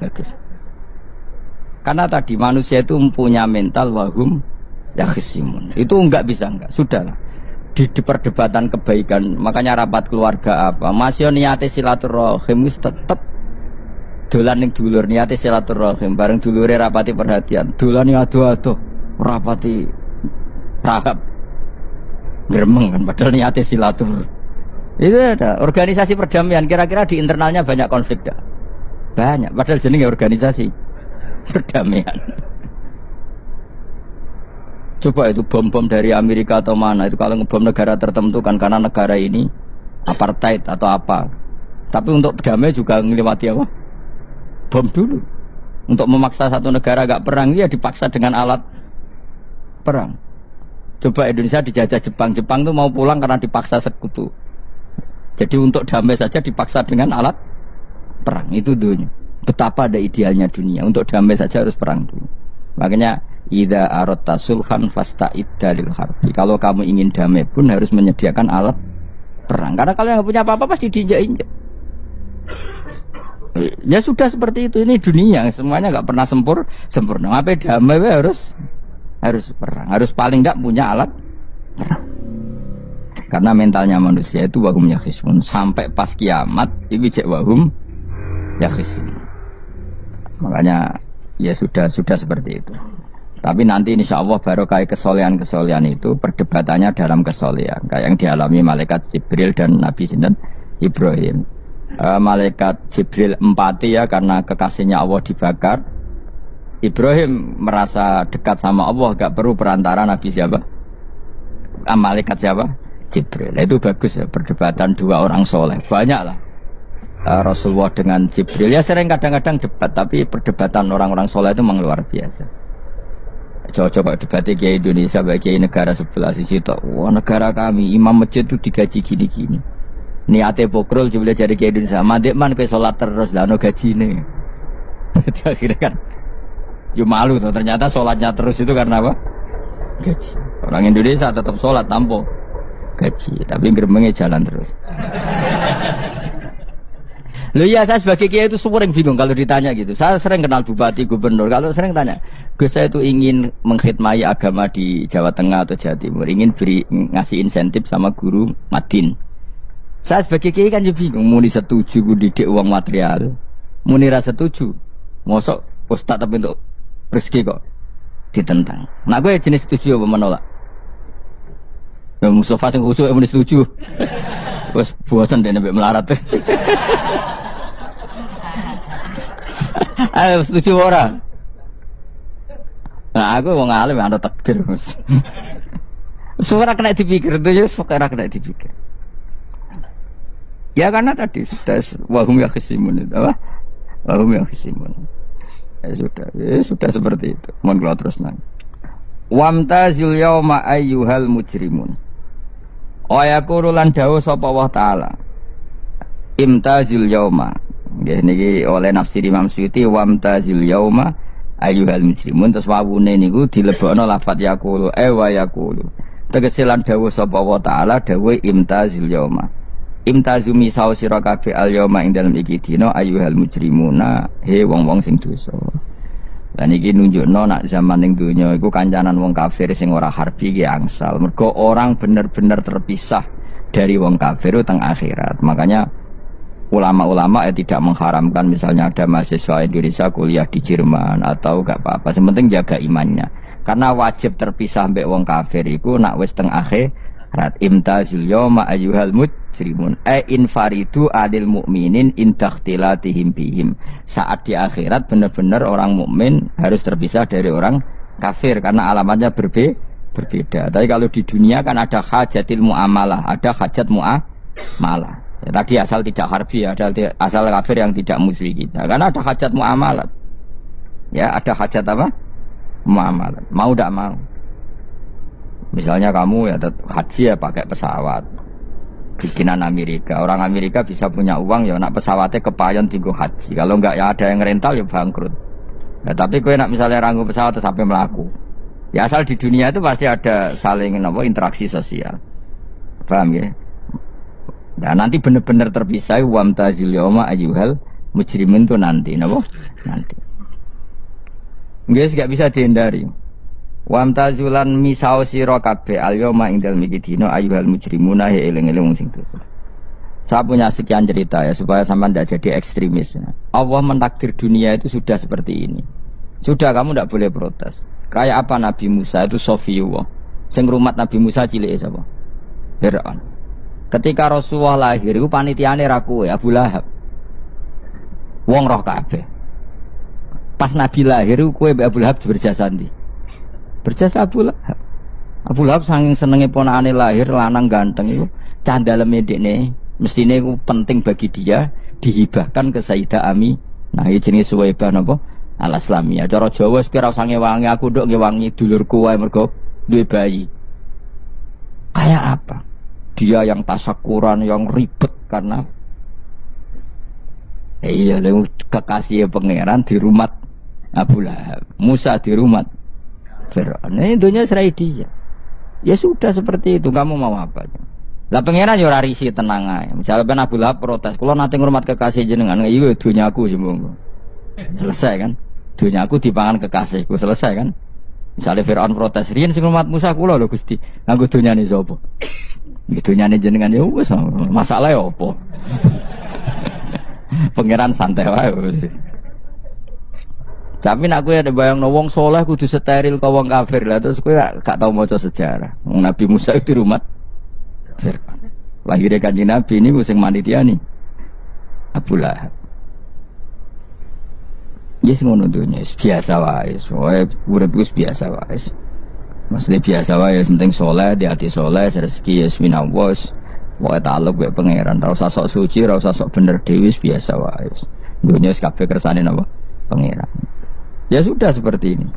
Bagus. Karena tadi manusia itu mempunyai mental wahum ya khisimun. Itu enggak bisa enggak. Sudahlah. Di perdebatan kebaikan, makanya rapat keluarga apa? Masih niate silaturahim wis tetep dolan ning dulur niate silaturahim bareng dulure rapati perhatian. Dolan ado-ado rapati rahab. Gremeng kan padahal niate silatur. Itu ada organisasi perdamaian kira-kira di internalnya banyak konflik dah. Banyak padahal jenenge organisasi perdamaian. Coba itu bom-bom dari Amerika atau mana itu kalau ngebom negara tertentu kan karena negara ini apartheid atau apa. Tapi untuk damai juga ngelewati apa? Bom dulu. Untuk memaksa satu negara agak perang dia dipaksa dengan alat perang. Coba Indonesia dijajah Jepang, Jepang tuh mau pulang karena dipaksa sekutu. Jadi untuk damai saja dipaksa dengan alat perang itu dunia. Betapa ada idealnya dunia untuk damai saja harus perang dulu. Makanya idza aradta sulhan fasta'id dalil harbi. Kalau kamu ingin damai pun harus menyediakan alat perang. Karena kalau yang punya apa-apa pasti diinjak-injak. Ya sudah seperti itu. Ini dunia semuanya nggak pernah sempurna. Apa damai harus perang. Harus paling nggak punya alat perang. Karena mentalnya manusia itu wahum yakhisun. Sampai pas kiamat itu cek wahum yakhisun. Makanya ya sudah seperti itu. Tapi nanti insya Allah barokah kesolehan-kesolehan itu perdebatannya dalam kesolehan. Kayak yang dialami malaikat Jibril dan Nabi Sinten Ibrahim. Malaikat Jibril empati ya karena kekasihnya Allah dibakar. Ibrahim merasa dekat sama Allah, gak perlu perantara Nabi siapa? Malaikat siapa? Jibril. Itu bagus ya perdebatan dua orang soleh. Banyak lah. Rasulullah dengan Jibril ya sering kadang-kadang debat, tapi perdebatan orang-orang soleh itu memang luar biasa. Coba debatnya Kiai Indonesia bagi negara sebelah sisi itu. Wah negara kami imam masjid itu digaji gini-gini. Niate pokrol coba cari Kiai Indonesia. Mandek man ke sholat terus lah no gaji nih. Akhirnya kan, yo malu tuh ternyata sholatnya terus itu karena apa? Gaji. Orang Indonesia tetap sholat tanpa gaji, tapi gerbangnya jalan terus. Loh iya saya sebagai kiai itu sering bingung kalau ditanya gitu. Saya sering kenal bupati, gubernur. Kalau sering tanya, Gus saya itu ingin mengkhidmati agama di Jawa Tengah atau Jawa Timur, ingin ngasih insentif sama guru Madin. Saya sebagai kiai kan juga bingung. Muni setuju gue didik uang material, muni rasa setuju. Mosok ustaz tapi untuk rezeki kok ditentang. Nah gue jenis setuju apa menolak? Ya Mustafa sing khusyuk muni setuju. Wes bosan deh nabi melarat. Ayo setuju orang. Nah aku wong alim ada takdir mas. Suara kena dipikir itu ya, suara kena dipikir. Ya karena tadi sudah wahum ya khisimun itu apa? Wahum ya khisimun. Ya sudah seperti itu. Mohon kalau terus nang. Wamtazil yauma ayyuhal mujrimun. Ayaqulu lan dawuh sapa Allah taala. Imtazil yauma. Nggih niki oleh nafsir Imam Suyuti wamtazil yauma ayyuhal mujrimun terus wawune niku dilebokno lafaz yaqulu wa yaqulu. Tegese lan dawuh sapa Allah taala dawuh imtazil yauma. Imtazumi saw sira kabeh al yauma ing dalem iki dina ayyuhal mujrimuna he wong-wong sing dosa. Lan iki nunjukno nak zaman ning donya iku kancanan wong kafir sing ora harbi ki angsal. Mergo orang bener-bener terpisah dari wong kafir teng akhirat. Makanya ulama-ulama tidak mengharamkan misalnya ada mahasiswa Indonesia kuliah di Jerman atau gak apa-apa. Sementing jaga imannya. Karena wajib terpisah mbek wong kafir iku nak wis teng akhirat. Imtazul yauma ayyuhal mujrimun infaridu adil mukminin indakhtilatihim bihim. Saat di akhirat benar-benar orang mukmin harus terpisah dari orang kafir karena alamatnya berbeda. Tapi kalau di dunia kan ada hajatil muamalah, ada hajat muamalah. Ya, tadi asal tidak harbi, ada asal kafir yang tidak musuhi kita. Karena ada hajat muamalat. Ya, ada hajat apa? Muamalat. Mau tidak mau. Misalnya kamu ya haji ya pakai pesawat bikinan Amerika. Orang Amerika bisa punya uang ya nak pesawatnya kepayon tinggal haji. Kalau enggak ya ada yang rental ya bangkrut. Nah, tapi kau nak misalnya ranggu pesawat sampai melaku. Ya asal di dunia itu pasti ada saling interaksi sosial. Paham ya? Nah nanti benar-benar terpisah wamtazil yauma ayyuhal mujrimin itu nanti nanti. Nggak bisa dihindari. Wamtazulan misau sira kabeh al-yauma ing dalem iki dina ayyuhal mujrimuna ya eling-eling sing dosa. Saya punya sekian cerita ya supaya sampean tidak jadi ekstremis. Allah mentakdir dunia itu sudah seperti ini. Sudah kamu tidak boleh protes. Kayak apa Nabi Musa itu Sofiyullah. Sing rumat Nabi Musa cilik sapa? Fir'aun. Ketika Rasulullah lahir itu panitiane ra kowe Abu Lahab. Wong roh kabeh. Pas Nabi lahir kowe mbek Abu Lahab berjasa ndi? Berjasa Abu Lahab. Abu Lahab saking senenge ponakane lahir lanang ganteng itu candaleme dekne mestine iku penting bagi dia dihibahkan ke Sayyidah Ami. Nah iki jenenge Suwaibah napa? Al-Islamiyah. Cara Jawa wis kira sange wangi aku nduk nggih wangi dulurku wae mergo duwe bayi. Kayak apa? Dia yang tasakuran, yang ribet karena iya kekasih pangeran di rumah Abu Lahab. Musa di rumah Fir'aun. Ini dunia serai dia. Ya sudah seperti itu. Kamu mau apa? Lah pangeran yo ora risi tenang ae. Misalnya Abu Lahab protes, "Kula nate ngurmat kekasih jenengan." Iya dunyaku sembung. Selesai kan? Dunyaku dipangan kekasihku, selesai kan? Misalnya Fir'aun protes, "Riyen sing ngurmat Musa kula lho Gusti." Nganggo dunyane sapa? Dunyane jenengan ya wis masalah ya apa? Pangeran santai wae. Tapi nak kowe ada bayangno wong saleh kudu steril kok wong kafir lah terus kowe gak tau maca sejarah. Wong Nabi Musa itu rumah Fir'aun. Lahirnya Kanjeng Nabi ini sing manitiani Abu Lahab. Yes ngono dunya biasa wae. Pokoke urip wis biasa wae. Maksudnya biasa wae penting saleh, di hati saleh, rezeki ya minallah. Pokoke takluk wae pangeran, ora usah sok suci, ora usah sok bener dhewe biasa wae. Dunya wis kabeh kersane napa? Pangeran. Ya sudah seperti ini.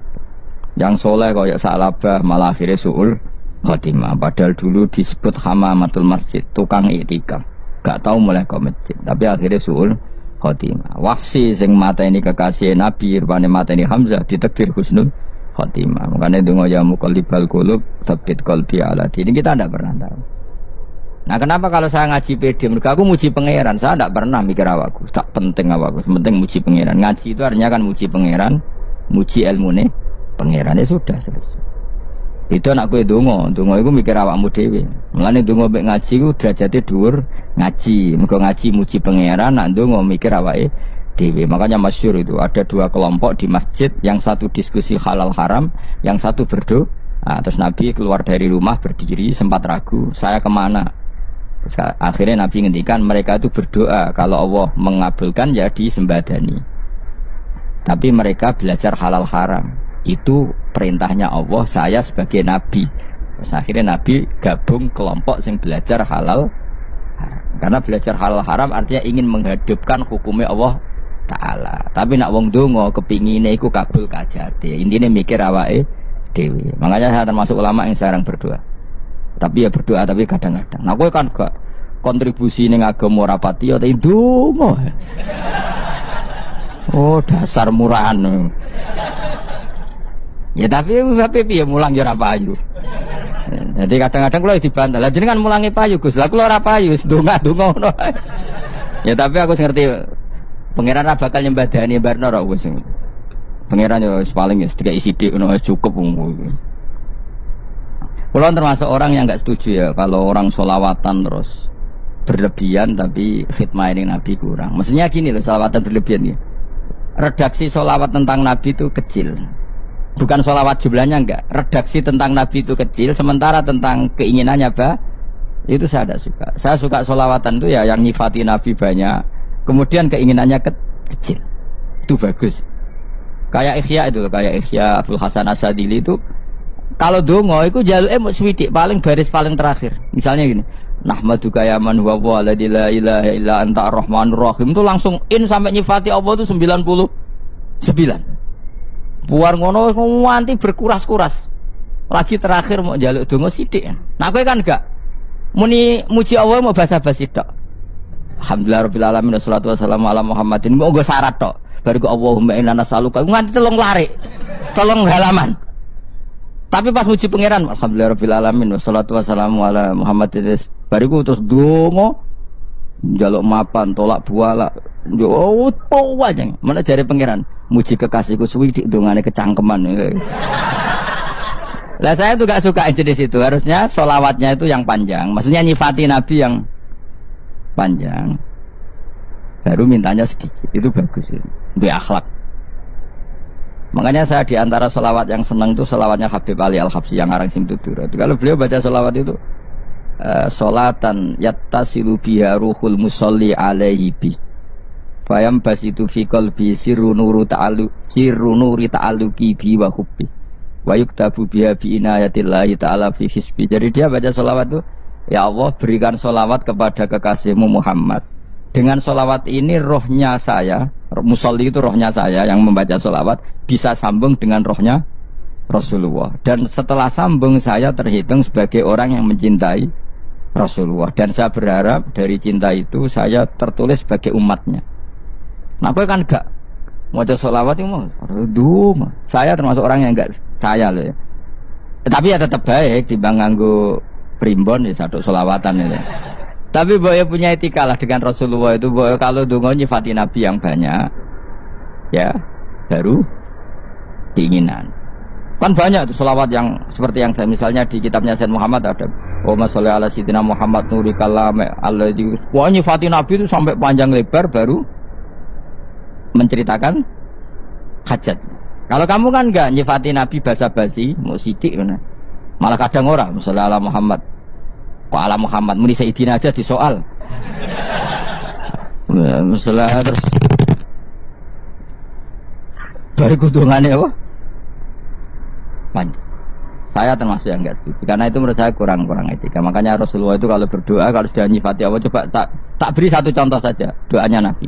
Yang soleh kayak Sa'labah malah akhirnya su'ul khotimah. Padahal dulu disebut hamamatul masjid, tukang iktikaf. Gak tahu mulai ke masjid, tapi akhirnya su'ul khotimah. Wahsi sing mata ini kekasih Nabi, rupanya mata ini Hamzah ditakdir husnul khotimah. Makanya dungo ya muqallibal qulub tsabbit qalbi ala dini. Kita tidak pernah tahu. Nah kenapa kalau saya ngaji PD, mereka aku muji pangeran, saya tidak pernah mikir awakku, tak penting awakku, penting muji pangeran. Ngaji itu artinya kan muji pangeran, muji ilmu nih pangeran, ya sudah selesai. Itu anak gue dungo itu mikir awakmu dewi. Mulane dungo mek ngaji ku derajate dhuwur ngaji, mergo ngaji muji pangeran, nak dungo mikir awake dewi. Makanya masyhur itu ada dua kelompok di masjid, yang satu diskusi halal haram, yang satu berdoa. Nah, terus Nabi keluar dari rumah berdiri, sempat ragu, saya kemana? Akhirnya Nabi ngendikan mereka itu berdoa kalau Allah mengabulkan ya disembadani. Tapi mereka belajar halal haram. Itu perintahnya Allah, saya sebagai Nabi. Terus akhirnya Nabi gabung kelompok yang belajar halal haram. Karena belajar halal haram artinya ingin menghidupkan hukumnya Allah Ta'ala. Tapi nak wong dongo kepingine iku kabul kajate. Intine mikir awake dewi. Makanya saya termasuk ulama yang jarang berdoa. Tapi ya berdoa tapi kadang-kadang. Nah kowe kan gak kontribusi ning agama rapati ya tapi ndonga. Oh dasar murahan. Ya tapi piye mulang ya ora payu. Jadi kadang-kadang kula dibantah. Lah jenengan mulangi payu Gus. Lah kula ora payu, ndonga-ndonga ngono. Ya tapi aku ngerti pangeran ra bakal nyembadani barno ra wis. Pangeran ya paling ya sedikit sithik ngono cukup ngono. Kalau termasuk orang yang nggak setuju ya kalau orang sholawatan terus berlebihan tapi khidmah ini Nabi kurang. Maksudnya gini loh, sholawatan berlebihan ya. Redaksi sholawat tentang Nabi itu kecil. Bukan sholawat jumlahnya enggak. Redaksi tentang Nabi itu kecil, sementara tentang keinginannya itu saya tidak suka. Saya suka sholawatan itu ya yang nyifati Nabi banyak, kemudian keinginannya kecil. Itu bagus. Kayak Ihya itu, kayak Ihya Abdul Hasan As-Sadili itu. Kalau dongo itu jaluke mung swidik paling baris paling terakhir. Misalnya gini, nahmaduka ya man huwa alladzi la ilaha illa anta arrahmanur rahim itu langsung in sampai nyifati Allah itu 99. Buar ngono nganti berkuras-kuras. Lagi terakhir mau jaluk dongo sithik. Nah kowe kan enggak muni muji Allah mau basa-basi tok. Alhamdulillahirabbil alamin wassalatu wassalamu ala Muhammadin. Mau nggo syarat tok. Bariku Allahumma inna nas'aluka nganti telung larik. Telung halaman. Tapi pas muji pangeran, alhamdulillahirabbil alamin wassalatu wassalamu ala Muhammadin. Bariku terus dongo njaluk mapan, tolak buala. Yo aja. Mana jare pangeran, muji kekasihku suwi dongane kecangkeman. Lah saya tuh gak suka jenis itu. Harusnya sholawatnya itu yang panjang. Maksudnya nyifati Nabi yang panjang. Baru mintanya sedikit. Itu bagus itu. Itu akhlak. Makanya saya diantara sholawat yang senang itu sholawatnya Habib Ali Al-Habsyi yang arang Simtudur. Kalau beliau baca sholawat itu sholatan yattasilu biha ruhul musolli alaihi bi fayam basitu fi qalbi sirru nuri ta'alluqi bi wa hubbi wa yuktabu biha bi inayatillahi ta'ala fi hisbi. Jadi dia baca sholawat itu, ya Allah berikan sholawat kepada kekasihmu Muhammad. Dengan sholawat ini rohnya saya, musolli itu rohnya saya yang membaca sholawat bisa sambung dengan rohnya Rasulullah. Dan setelah sambung saya terhitung sebagai orang yang mencintai Rasulullah. Dan saya berharap dari cinta itu saya tertulis sebagai umatnya. Nah aku kan enggak mau sholawat itu mau saya termasuk orang yang enggak saya loh ya. Tapi ya tetap baik dibanding nganggo primbon ya satu sholawatan ya. Tapi boyo punya etika lah dengan Rasulullah itu. Boyo kalau dongo nyifati Nabi yang banyak, ya baru keinginan. Kan banyak tuh sholawat yang seperti yang saya misalnya di kitabnya Sayyid Muhammad ada. Allahumma sholli ala sayyidina Muhammad nuri kalam alladzi. Wah nyifati Nabi itu sampai panjang lebar baru menceritakan hajat. Kalau kamu kan enggak nyifati Nabi basa-basi, mau sidik kan. Malah kadang orang, misalnya ala Muhammad. Kok ala Muhammad muni Sayyidina aja disoal. Misalnya terus dari kudungannya apa? Panjang. Saya termasuk yang enggak setuju karena itu menurut saya kurang etika. Makanya Rasulullah itu kalau berdoa kalau sudah nyifati Allah coba tak beri satu contoh saja doanya Nabi.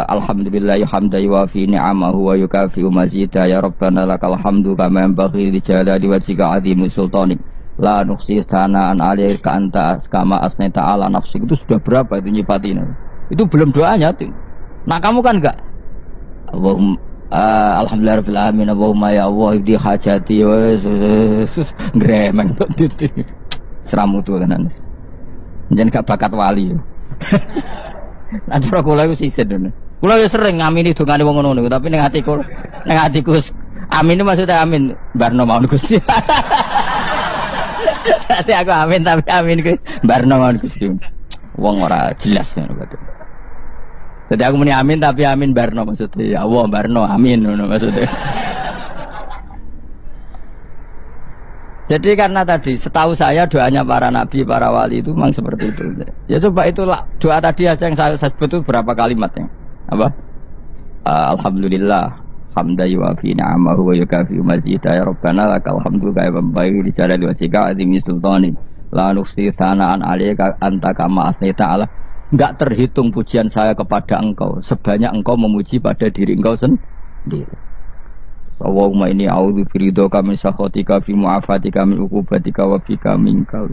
Alhamdulillah hamdan yuwafi ni'amahu wa yukafi'u mazidah ya rabbana lakal hamdu kama yanbaghi li jalali wajhika 'azimi sultanik la nuqsi sana'an 'alaika anta kama asnaita 'ala nafsik. Itu sudah berapa itu nyifatin? Itu belum doanya tuh. Nah kamu kan enggak Allahumma alhamdulillah rabbil alamin Allahumma ya Allah di hajati gremeng seramu tuh kan jangan gak bakat wali nanti kula iku sisih dene kula ya sering ngamini dongane wong ngono tapi ning atiku amin maksudnya amin barno mau Gusti nanti aku amin tapi amin ku barno mau Gusti wong ora jelas ngono. Jadi aku muni amin tapi amin barno maksudnya ya Allah barno amin maksudnya. Jadi karena tadi setahu saya doanya para nabi para wali itu memang seperti itu. Ya coba itulah doa tadi aja yang saya sebut itu berapa kalimatnya? Apa? Alhamdulillah hamdan yuwafi ni'amahu wa yukafi'u mazidah ya rabbana lakal hamdu kama yanbaghi li jalali wajhika 'azimi sultanik la nuqsi sana'an 'alaika anta kama asnaita 'ala. Enggak terhitung pujian saya kepada engkau sebanyak engkau memuji pada diri engkau sendiri. Allahumma inni a'udzu biridhoka min sakhatika fi mu'afatika min uqubatika wa bika minkal.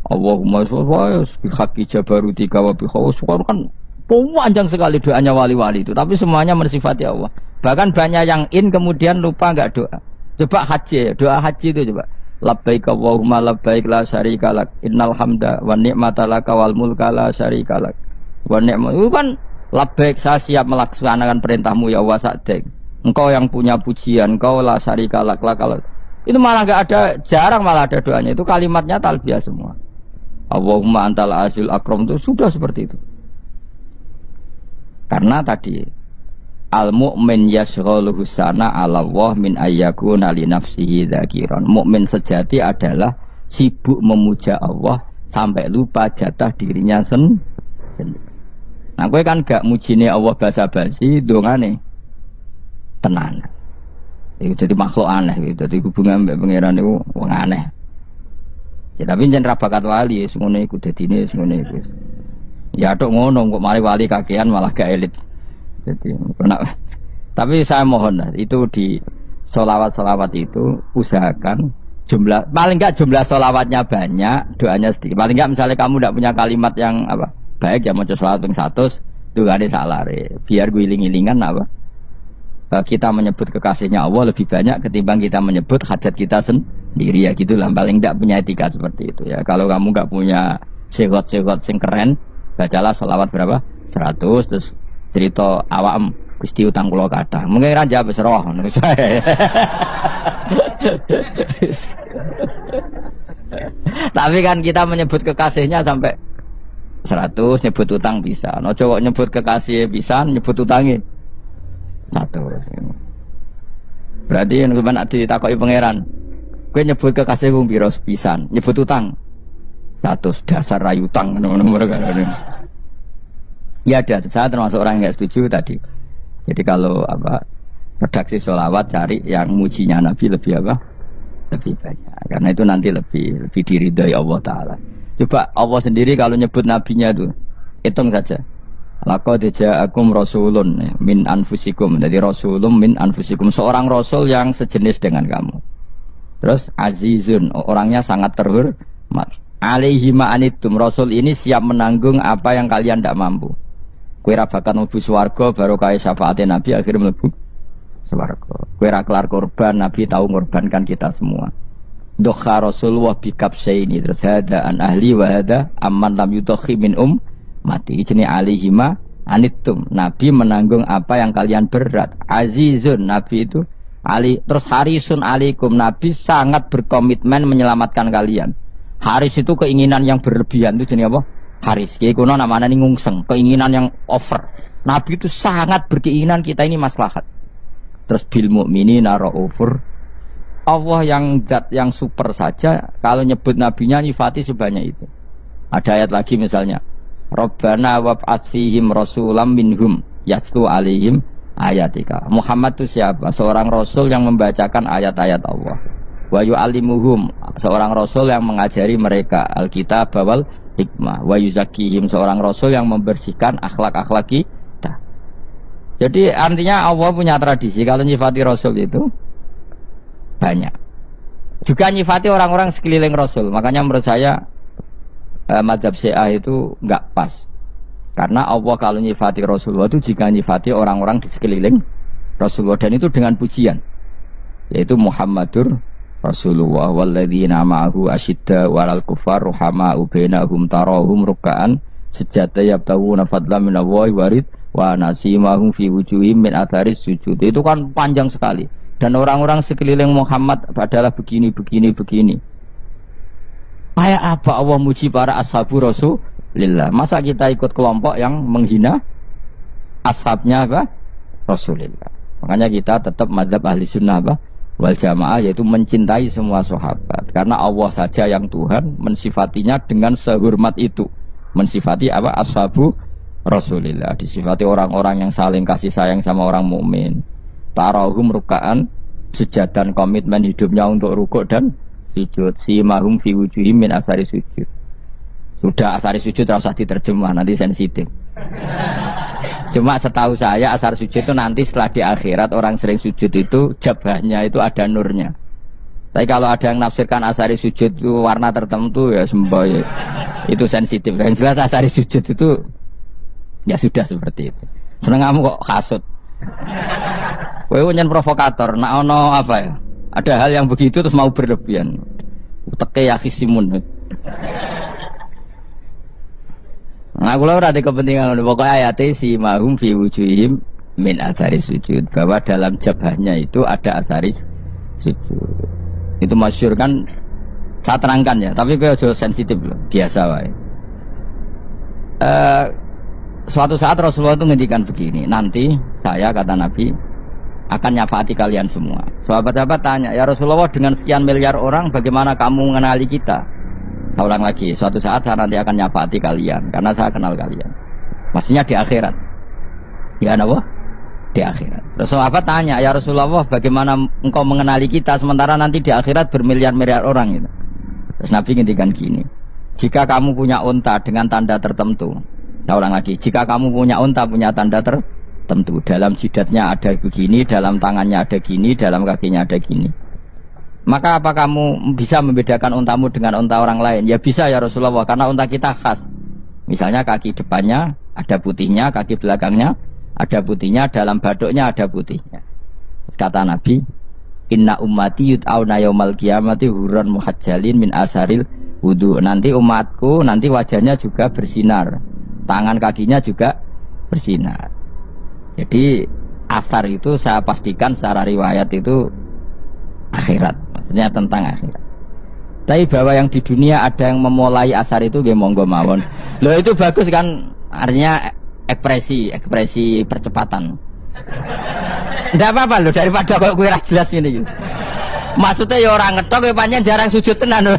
Allahumma sholli bi haqqi jabarutika wa bi khawsuka. Kan panjang sekali doanya wali-wali itu, tapi semuanya mensifati Allah. Bahkan banyak yang kemudian lupa enggak doa. Coba haji, doa haji itu coba. Labbaik Allahumma labbaik la syarika lak innal hamda wa ni'mata laka wal mulka la syarika lak wa ni'mat. Itu kan labbaik saya siap melaksanakan perintahmu ya Allah sa'daik. Engkau yang punya pujian, engkau la syarika lak kalau itu malah enggak ada, jarang malah ada doanya. Itu kalimatnya talbiyah semua. Allahumma antal azil akram itu sudah seperti itu. Karena tadi al-mu'min yashghaluhu sana 'ala Allah min ayyakuna li nafsihi dzakiran. Mukmin sejati adalah sibuk memuja Allah sampai lupa jatah dirinya sendiri. Nah, kowe kan gak mujine Allah basa-basi, dongane tenan. Itu jadi makhluk aneh gitu. Jadi hubungan mbek pangeran itu wong aneh. Ya tapi jen ra bakat wali ngono iku dadine ngono iku. Ya tok ngono kok mari wali kakean malah gak elit. Jadi, tapi saya mohon itu di sholawat itu usahakan jumlah paling enggak jumlah sholawatnya banyak, doanya sedikit. Paling enggak misalnya kamu tidak punya kalimat yang apa baik ya mau sholawat yang 100 itu gak ada salah biar gue iling-ilingan apa kita menyebut kekasihnya Allah lebih banyak ketimbang kita menyebut hajat kita sendiri ya gitulah. Paling enggak punya etika seperti itu ya. Kalau kamu enggak punya segot-segot sing keren bacalah sholawat berapa 100 terus cerita awam Gusti utang kula kathah. Mungkin ra jawab seroh ngono saya. Tapi kan kita menyebut kekasihnya sampai 100 nyebut utang bisa. No coba nyebut kekasih bisa nyebut utangnya 100. Berarti yen sampeyan ditakoki pangeran, kowe nyebut kekasihku piro pisan, nyebut utang 100 dasar rayu utang ngono-ngono kan. Ya ada, saya termasuk orang yang nggak setuju tadi. Jadi kalau apa redaksi sholawat cari yang mujinya Nabi lebih apa? Lebih banyak. Karena itu nanti lebih diridhoi Allah Taala. Coba Allah sendiri kalau nyebut nabinya itu hitung saja. Laqad ja'akum rasulun min anfusikum. Jadi rasulun min anfusikum, seorang rasul yang sejenis dengan kamu. Terus azizun, orangnya sangat terhormat. Alaihi ma'anitum, rasul ini siap menanggung apa yang kalian tidak mampu. Kowe ra bakat mlebu swarga baru kaya syafaate Nabi akhirnya mlebu swarga. Kowe ra kelar korban, Nabi tahu mengorbankan kita semua. Dokha Rasulullah bikap ini terus ada an ahli wa hada amman lam yudokhi min mati jenenge alihima anittum. Nabi menanggung apa yang kalian berat. Azizun, Nabi itu ali terus harisun alaikum, Nabi sangat berkomitmen menyelamatkan kalian. Haris itu keinginan yang berlebihan itu jenenge apa? Haris, kiai kuno namanya ngungseng, keinginan yang over. Nabi itu sangat berkeinginan kita ini maslahat. Terus bil mukminina raufur. Allah yang zat yang super saja kalau nyebut nabinya nyifati sebanyak itu. Ada ayat lagi misalnya, Rabbana wab'ats fihim rasulam minhum yatlu alaihim ayatika. Muhammad itu siapa? Seorang rasul yang membacakan ayat-ayat Allah. Wa yu'allimuhum, seorang rasul yang mengajari mereka alkitab wal hikmah. Wa yuzakkihim, seorang rasul yang membersihkan akhlak-akhlak kita. Jadi artinya Allah punya tradisi kalau nyifati rasul itu banyak. Juga nyifati orang-orang sekeliling rasul. Makanya menurut saya mazhab Syiah itu enggak pas. Karena Allah kalau nyifati Rasulullah itu jika nyifati orang-orang di sekeliling Rasulullah, dan itu dengan pujian, yaitu Muhammadur Rasulullah walladzina ma'ahu asyidda walal kuffar ruhama'u bainahum tarahum ruk'an sujada yabtaguna fadlan minallahi warid wa nasimahum fi wujuhim min atharis sujud. Itu kan panjang sekali. Dan orang-orang sekeliling Muhammad adalah begini. Kayak apa Allah muji para ashabu Rasulillah? Masa kita ikut kelompok yang menghina ashabnya apa? Rasulillah. Makanya kita tetap mazhab ahli sunnah apa? Wal jamaah, yaitu mencintai semua sahabat. Karena Allah saja yang Tuhan mensifatinya dengan sehormat itu. Mensifati apa? Ashabu Rasulillah. Disifati orang-orang yang saling kasih sayang sama orang mukmin. Tarahum ruka'an, sujud dan komitmen hidupnya untuk rukuk dan sujud. Simahum fi wujuhim min asari sujud. Sudah asari sujud tidak usah diterjemah, nanti sensitif. Cuma setahu saya asar sujud itu nanti setelah di akhirat orang sering sujud itu jabahnya itu ada nurnya. Tapi kalau ada yang nafsirkan asari sujud itu warna tertentu ya semboy, itu sensitif. Dan jelas asari sujud itu ya sudah seperti itu. Seneng kamu kok kasut. Kowe nyen provokator, nak ono apa ya? Ada hal yang begitu terus mau berlebihan. Uteke ya khisimun. Nah, kula ora ada kepentingan pokoknya ayat si mahum fi wujuhim min atharis sujud, bahwa dalam jabahnya itu ada asaris sujud. Itu masyhur kan, saya terangkan ya, tapi kowe aja sensitif loh, biasa wae. Suatu saat Rasulullah itu ngendikan begini, nanti saya kata Nabi akan nyafaati kalian semua. Sahabat-sahabat tanya, ya Rasulullah dengan sekian miliar orang bagaimana kamu mengenali kita? Saya ulang lagi, suatu saat saya nanti akan nyafaati kalian karena saya kenal kalian. Maksudnya di akhirat. Ya apa? Di akhirat. Terus sahabat tanya, ya Rasulullah bagaimana engkau mengenali kita sementara nanti di akhirat bermiliar-miliar orang gitu. Terus Nabi ngendikan gini, jika kamu punya unta dengan tanda tertentu, saya ulang lagi, jika kamu punya unta punya tanda tertentu, dalam jidatnya ada begini, dalam tangannya ada gini, dalam kakinya ada gini, maka apa kamu bisa membedakan untamu dengan unta orang lain? Ya bisa ya Rasulullah, karena unta kita khas. Misalnya kaki depannya ada putihnya, kaki belakangnya ada putihnya, dalam baduknya ada putihnya. Kata Nabi, inna ummati yud'auna yaumal qiyamati hurran muhajjalin min asaril wudu. Nanti umatku nanti wajahnya juga bersinar, tangan kakinya juga bersinar. Jadi asar itu saya pastikan secara riwayat itu akhirat, maksudnya tentang akhirat. Tapi bahwa yang di dunia ada yang memulai asar itu nggih monggo mawon. Loh itu bagus kan, artinya ekspresi percepatan. Ndak apa-apa loh, daripada kok kowe ra jelas ngene iki. Maksudnya ya orang ngetok ya pancen jarang sujud tenan.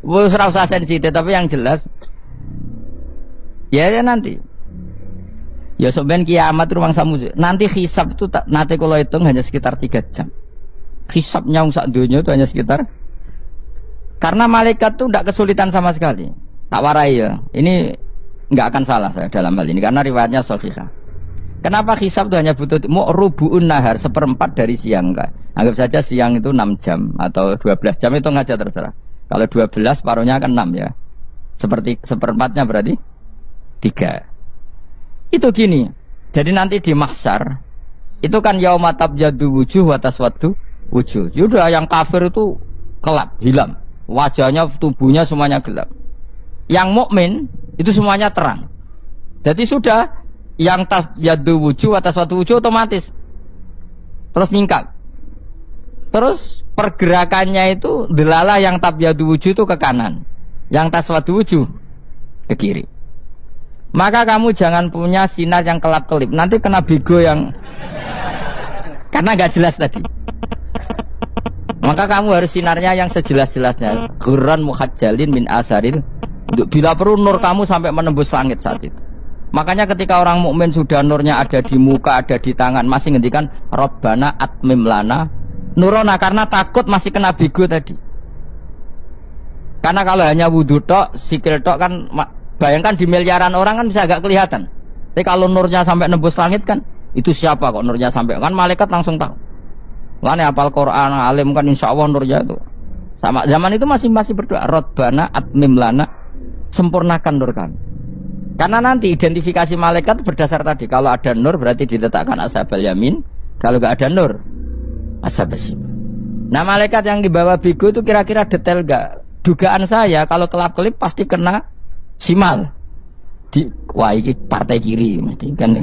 Wes ora usah sensitif, tapi yang jelas ya nanti. Ya sebenarnya kiamat ruang samu. Nanti hisab itu nanti kalau hitung hanya sekitar 3 jam. Hisabnya sak dunia itu hanya sekitar, karena malaikat itu tidak kesulitan sama sekali. Tak warai ya. Ini nggak akan salah saya dalam hal ini karena riwayatnya sahihah. Kenapa hisab itu hanya butuh rubu'un nahar, 1/4 dari siang enggak? Anggap saja siang itu 6 jam atau 12 jam, itu aja terserah. Kalau 12 paruhnya kan 6 ya. Seperti 1/4-nya berarti 3. Itu gini. Jadi nanti di mahsyar itu kan yauma tabyaddu wujuh wa taswaddu wujuh. Yaudah yang kafir itu gelap, hilang. Wajahnya, tubuhnya semuanya gelap. Yang mukmin itu semuanya terang. Jadi sudah yang tabyaddu wujuh wa taswaddu wujuh otomatis terus ningkat. Terus pergerakannya itu delala yang tabyaddu wujuh itu ke kanan, yang taswaddu wujuh ke kiri. Maka kamu jangan punya sinar yang kelap-kelip, nanti kena bego yang Karena nggak jelas tadi. Maka kamu harus sinarnya yang sejelas-jelasnya. Ghurran muhajjalin min asaril. Bila perlu nur kamu sampai menembus langit saat itu. Makanya ketika orang mukmin sudah nurnya ada di muka, ada di tangan, masih ngendikan Rabbana atmim lana nurona, karena takut masih kena bigo tadi. Karena kalau hanya wudhu tok, sikil tok kan, bayangkan di miliaran orang kan bisa agak kelihatan. Tapi kalau nurnya sampai nembus langit kan, itu siapa kok nurnya sampai, kan malaikat langsung tahu. Makanya hafal Quran, alim kan insya Allah nurnya itu. Sama zaman itu masih berdoa Rabbana atmim lana, sempurnakan nur kami. Karena nanti identifikasi malaikat berdasar tadi. Kalau ada nur berarti diletakkan ashabal yamin. Kalau nggak ada nur, ashabal shimal. Nah malaikat yang dibawa bigo itu kira-kira detail nggak? Dugaan saya kalau kelap-kelip pasti kena simal. Wah ini partai kiri mesti kan.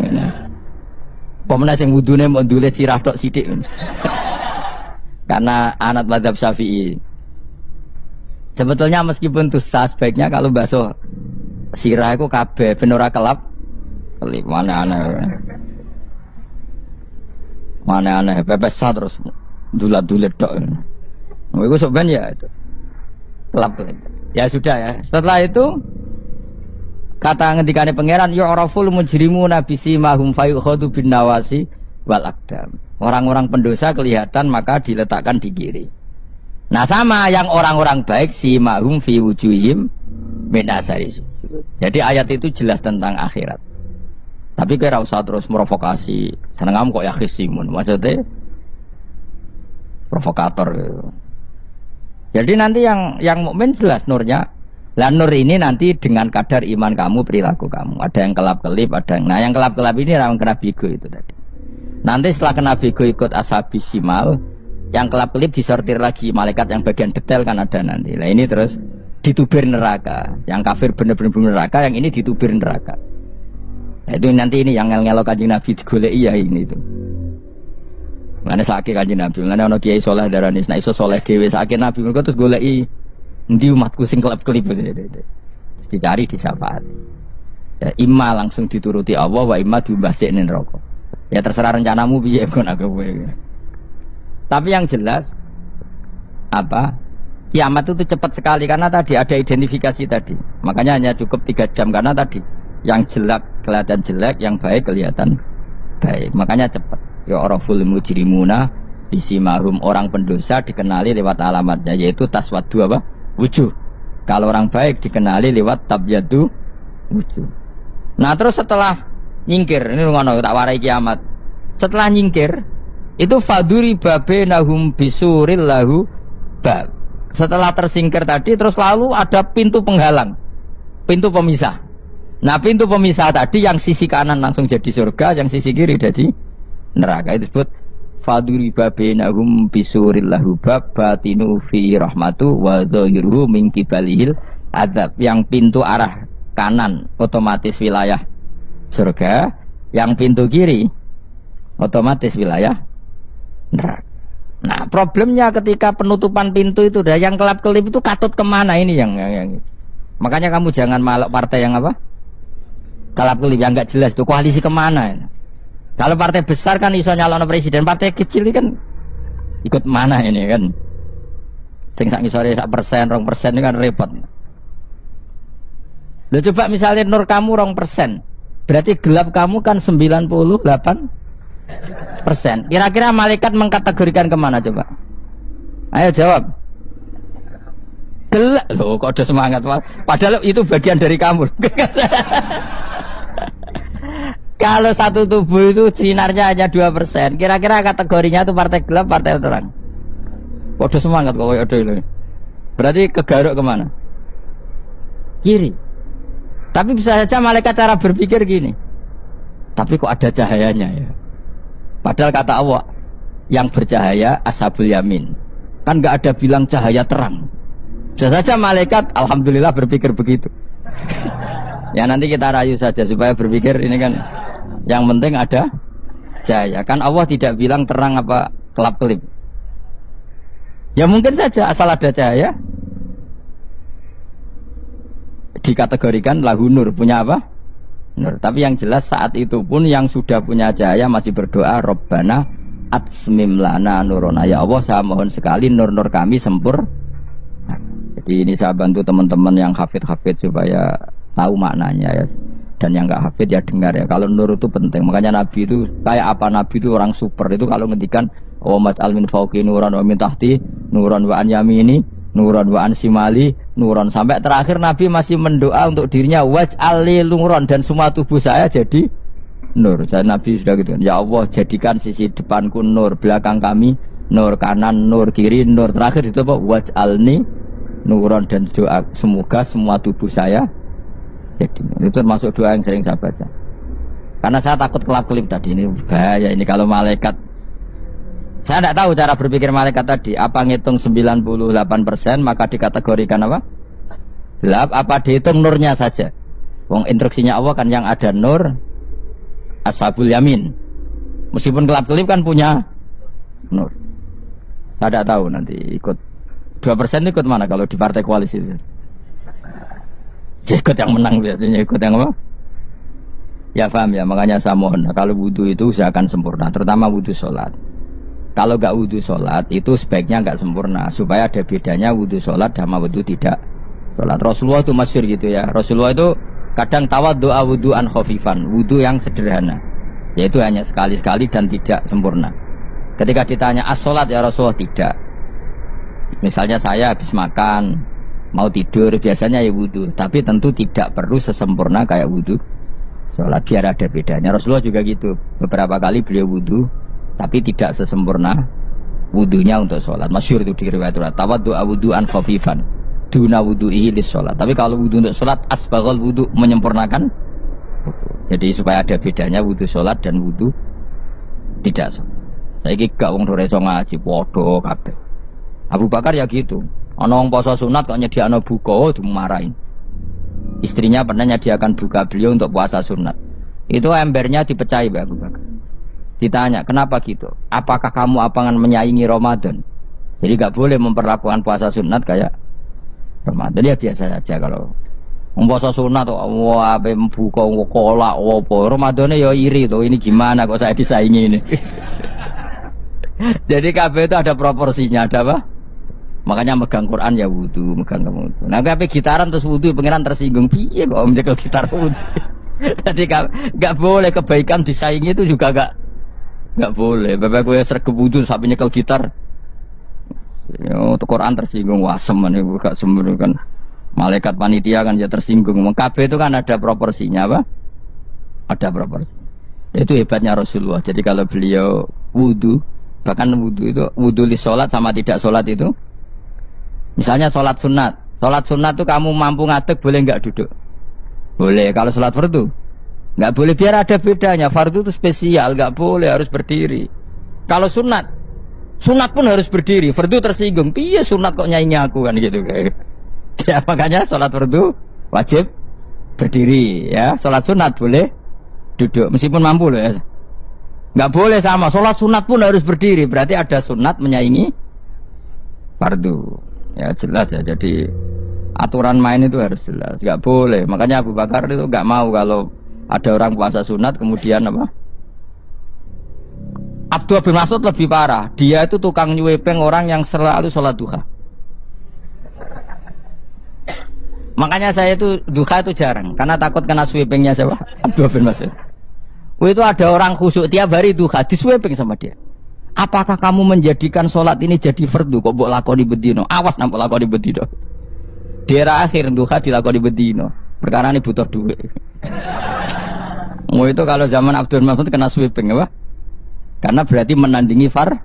Pemenang yang wudhunya mau dulet sirah tok sidik. Karena anak mazhab Syafi'i. Sebetulnya meskipun tuh sebaiknya kalau basuh sirah itu kabeh ben ora kelip mana aneh pepes terus dulat-dulit tok. Iku soben ya itu. Kelap. Ya sudah ya. Setelah itu kata ngendikane pangeran yu'raful mujrimuna bisimahum fayukhadu bin nawasi wal aqdam. Orang-orang pendosa kelihatan maka diletakkan di kiri. Nah sama yang orang-orang baik simahum fi wujuhim min asari. Jadi ayat itu jelas tentang akhirat. Tapi kira usah terus merovokasi. Seneng kamu kok ya khisimun. Maksudnya provokator gitu. Jadi nanti yang mukmin jelas nurnya. Lah nur ini nanti dengan kadar iman kamu, perilaku kamu. Ada yang kelap-kelip, ada yang... Nah yang kelap-kelip ini yang kena bigo itu tadi. Nanti setelah kena bigo ikut ashabis simal, yang kelap-kelip disortir lagi. Malaikat yang bagian detail kan ada nanti. Nah ini terus ditubir neraka. Yang kafir bener-bener neraka, yang ini ditubir neraka. Nah, itu nanti ini yang ngel-ngelok Kanjeng Nabi digoleki ya ini itu. Mana sakit Kanjeng Nabi, mana ono kiai soleh darani nek iso soleh dhewe sakit Nabi mergo terus goleki endi umatku sing kelep-kelip gitu. Dicari disyafaati. Ya imma langsung dituruti Allah wa imma diumbasikne neraka. Ya terserah rencanamu piye kon aku kowe. Tapi yang jelas apa? Kiamat itu cepat sekali karena tadi ada identifikasi tadi. Makanya hanya cukup 3 jam karena tadi yang jelek kelihatan jelek, yang baik kelihatan baik. Makanya cepat. Ya oraful mujrimuna bisimahum, orang pendosa dikenali lewat alamatnya yaitu taswaddu apa? Wujuh. Kalau orang baik dikenali lewat tabyadu wujuh. Nah terus setelah nyingkir, ini ngono tak warai kiamat. Setelah nyingkir itu faduri babenahum bisuril lahu bab. Setelah tersingkir tadi terus lalu ada pintu penghalang, pintu pemisah. Nah pintu pemisah tadi yang sisi kanan langsung jadi surga, yang sisi kiri jadi neraka. Itu disebut faduri babenahum bisuril lahu bab batinu fi rahmatu wa dhahiruhu min kibalihil adzab. Yang pintu arah kanan otomatis wilayah surga, yang pintu kiri otomatis wilayah neraka. Nah problemnya ketika penutupan pintu itu dah yang kelap-kelip itu katut kemana ini yang makanya kamu jangan malak partai yang apa kelap-kelip yang nggak jelas itu koalisi kemana. Kalau partai besar kan iso nyalon presiden, partai kecil ini kan ikut mana ini kan sing sak ngisore 1%, 2% ini kan repot. Loh coba misalnya nur kamu 2%, berarti gelap kamu kan 98%. Kira-kira malaikat mengkategorikan kemana coba? Ayo jawab. Gelap. Loh kok ada semangat. Padahal itu bagian dari kamu. Kalau satu tubuh itu sinarnya hanya 2%, kira-kira kategorinya itu partai gelap, partai terang. Kok ada semangat kok ada ini. Berarti kegaruk kemana? Kiri. Tapi bisa saja malaikat cara berpikir gini. Tapi kok ada cahayanya ya? Padahal kata Allah yang bercahaya ashabul yamin. Kan nggak ada bilang cahaya terang. Bisa saja malaikat alhamdulillah berpikir begitu. Ya nanti kita rayu saja supaya berpikir ini kan yang penting ada cahaya. Kan Allah tidak bilang terang apa kelap-kelip. Ya mungkin saja asal ada cahaya dikategorikan lahu nur, punya apa? Nur. Tapi yang jelas saat itu pun yang sudah punya cahaya masih berdoa Rabbana atsmim lana nurona. Ya Allah, saya mohon sekali nur-nur kami sempurna. Jadi ini saya bantu teman-teman yang hafid supaya tahu maknanya ya. Dan yang nggak hafid ya dengar ya. Kalau nur itu penting. Makanya Nabi itu kayak apa, Nabi itu orang super itu kalau ngendikan Muhammad al-min fauqi nuran wa min tahti nuran wa an yamini nuran wa an simali nuran, sampai terakhir Nabi masih mendoa untuk dirinya waj'al li nuran, dan semua tubuh saya jadi nur. Saya Nabi sudah gitu. Ya Allah, jadikan sisi depanku nur, belakang kami nur, kanan nur, kiri nur, terakhir itu apa? Waj'alni nuran, dan doa semoga semua tubuh saya jadi nur. Itu termasuk doa yang sering saya baca. Karena saya takut kelap-kelip tadi, ini bahaya ini kalau malaikat. Saya tidak tahu cara berpikir malaikat tadi. Apa ngitung 98% maka dikategorikan apa? Gelap. Apa dihitung nurnya saja? Wong instruksinya Allah kan yang ada nur ashabul yamin. Meskipun kelap-kelip kan punya nur. Saya tidak tahu nanti ikut 2% ikut mana kalau di partai koalisi itu. Ya, ikut yang menang biasanya, ikut yang apa? Ya paham ya, makanya saya mohon kalau wudhu itu usahakan sempurna, terutama wudhu sholat. Kalau nggak wudhu sholat itu sebaiknya nggak sempurna, supaya ada bedanya wudhu sholat sama wudhu tidak sholat. Rasulullah itu masyhur gitu ya. Rasulullah itu kadang tawaddu'a wudhu'an khafifan, wudhu yang sederhana, yaitu hanya sekali-sekali dan tidak sempurna. Ketika ditanya as-sholat ya Rasulullah, tidak. Misalnya saya habis makan, mau tidur, biasanya ya wudhu, tapi tentu tidak perlu sesempurna kayak wudhu sholat, biar ada bedanya. Rasulullah juga gitu, beberapa kali beliau wudhu tapi tidak sesempurna wudhunya untuk sholat. Masyhur itu di riwayat tawaddu'a wudhu'an khafifan duna wudhu'ihi lis sholat. Tapi kalau wudhu untuk sholat asbaghal wudhu, menyempurnakan wudhu. Jadi supaya ada bedanya wudhu sholat dan wudhu tidak sholat. Saya gak wong ora iso ngaji podo kabeh. Abu Bakar ya gitu. Ana wong poso sunat kok nyediakno buka dimarahin. Istrinya pernah nyediakan buka beliau untuk puasa sunat. Itu embernya dipecahi Mbak Abu Bakar. Ditanya, kenapa gitu? Apakah kamu akan menyaingi Ramadan? Jadi gak boleh memperlakukan puasa sunat kayak Ramadan. Ya biasa saja kalau puasa sunat wah ape buka kolak opo. Ramadannya ya iri tuh. Ini gimana kok saya disaingi ini? Jadi kabeh itu ada proporsinya, ada apa? Makanya megang Quran ya wudu, megang kamu wudu. Nah kabeh gitaran terus wudu, pengiran tersinggung. Piye kok menjegal gitar wudu? Jadi gak boleh kebaikan disaingi itu juga gak boleh. Bapak gue sergep wudu sampai nyekel gitar. Ya, untuk Quran tersinggung, wah semen itu gak semen kan. Malaikat panitia kan ya tersinggung. KB itu kan ada proporsinya apa? Ada proporsi. Itu hebatnya Rasulullah. Jadi kalau beliau wudu, bahkan wudu itu wudu li sholat sama tidak sholat itu. Misalnya sholat sunat. Sholat sunat itu kamu mampu ngadeg boleh nggak duduk? Boleh. Kalau sholat fardu nggak boleh, biar ada bedanya. Fardu itu spesial, nggak boleh, harus berdiri. Kalau sunat pun harus berdiri. Fardu tersinggung, piye sunat kok nyaingi aku kan gitu kayak. Ya makanya sholat fardu wajib berdiri ya. Sholat sunat boleh duduk meskipun mampu loh ya. Nggak boleh sama. Sholat sunat pun harus berdiri. Berarti ada sunat menyaingi fardu. Ya jelas ya. Jadi aturan main itu harus jelas. Nggak boleh. Makanya Abu Bakar itu nggak mau kalau ada orang puasa sunat kemudian apa? Abdullah bin Mas'ud lebih parah. Dia itu tukang nyuwepeng orang yang selalu sholat duha. Makanya saya itu duha itu jarang karena takut kena sweepingnya siapa? Abdullah bin Mas'ud. Itu ada orang khusyuk tiap hari duha disweping sama dia. Apakah kamu menjadikan sholat ini jadi fardu kok mbok lakoni bedino? Awas nampak lakoni bedino. Daerah akhir duha dilakoni bedino. Perkara ini butuh duit. Itu kalau zaman Abdul Mas'ud kena sweeping apa? Karena berarti menandingi fardu.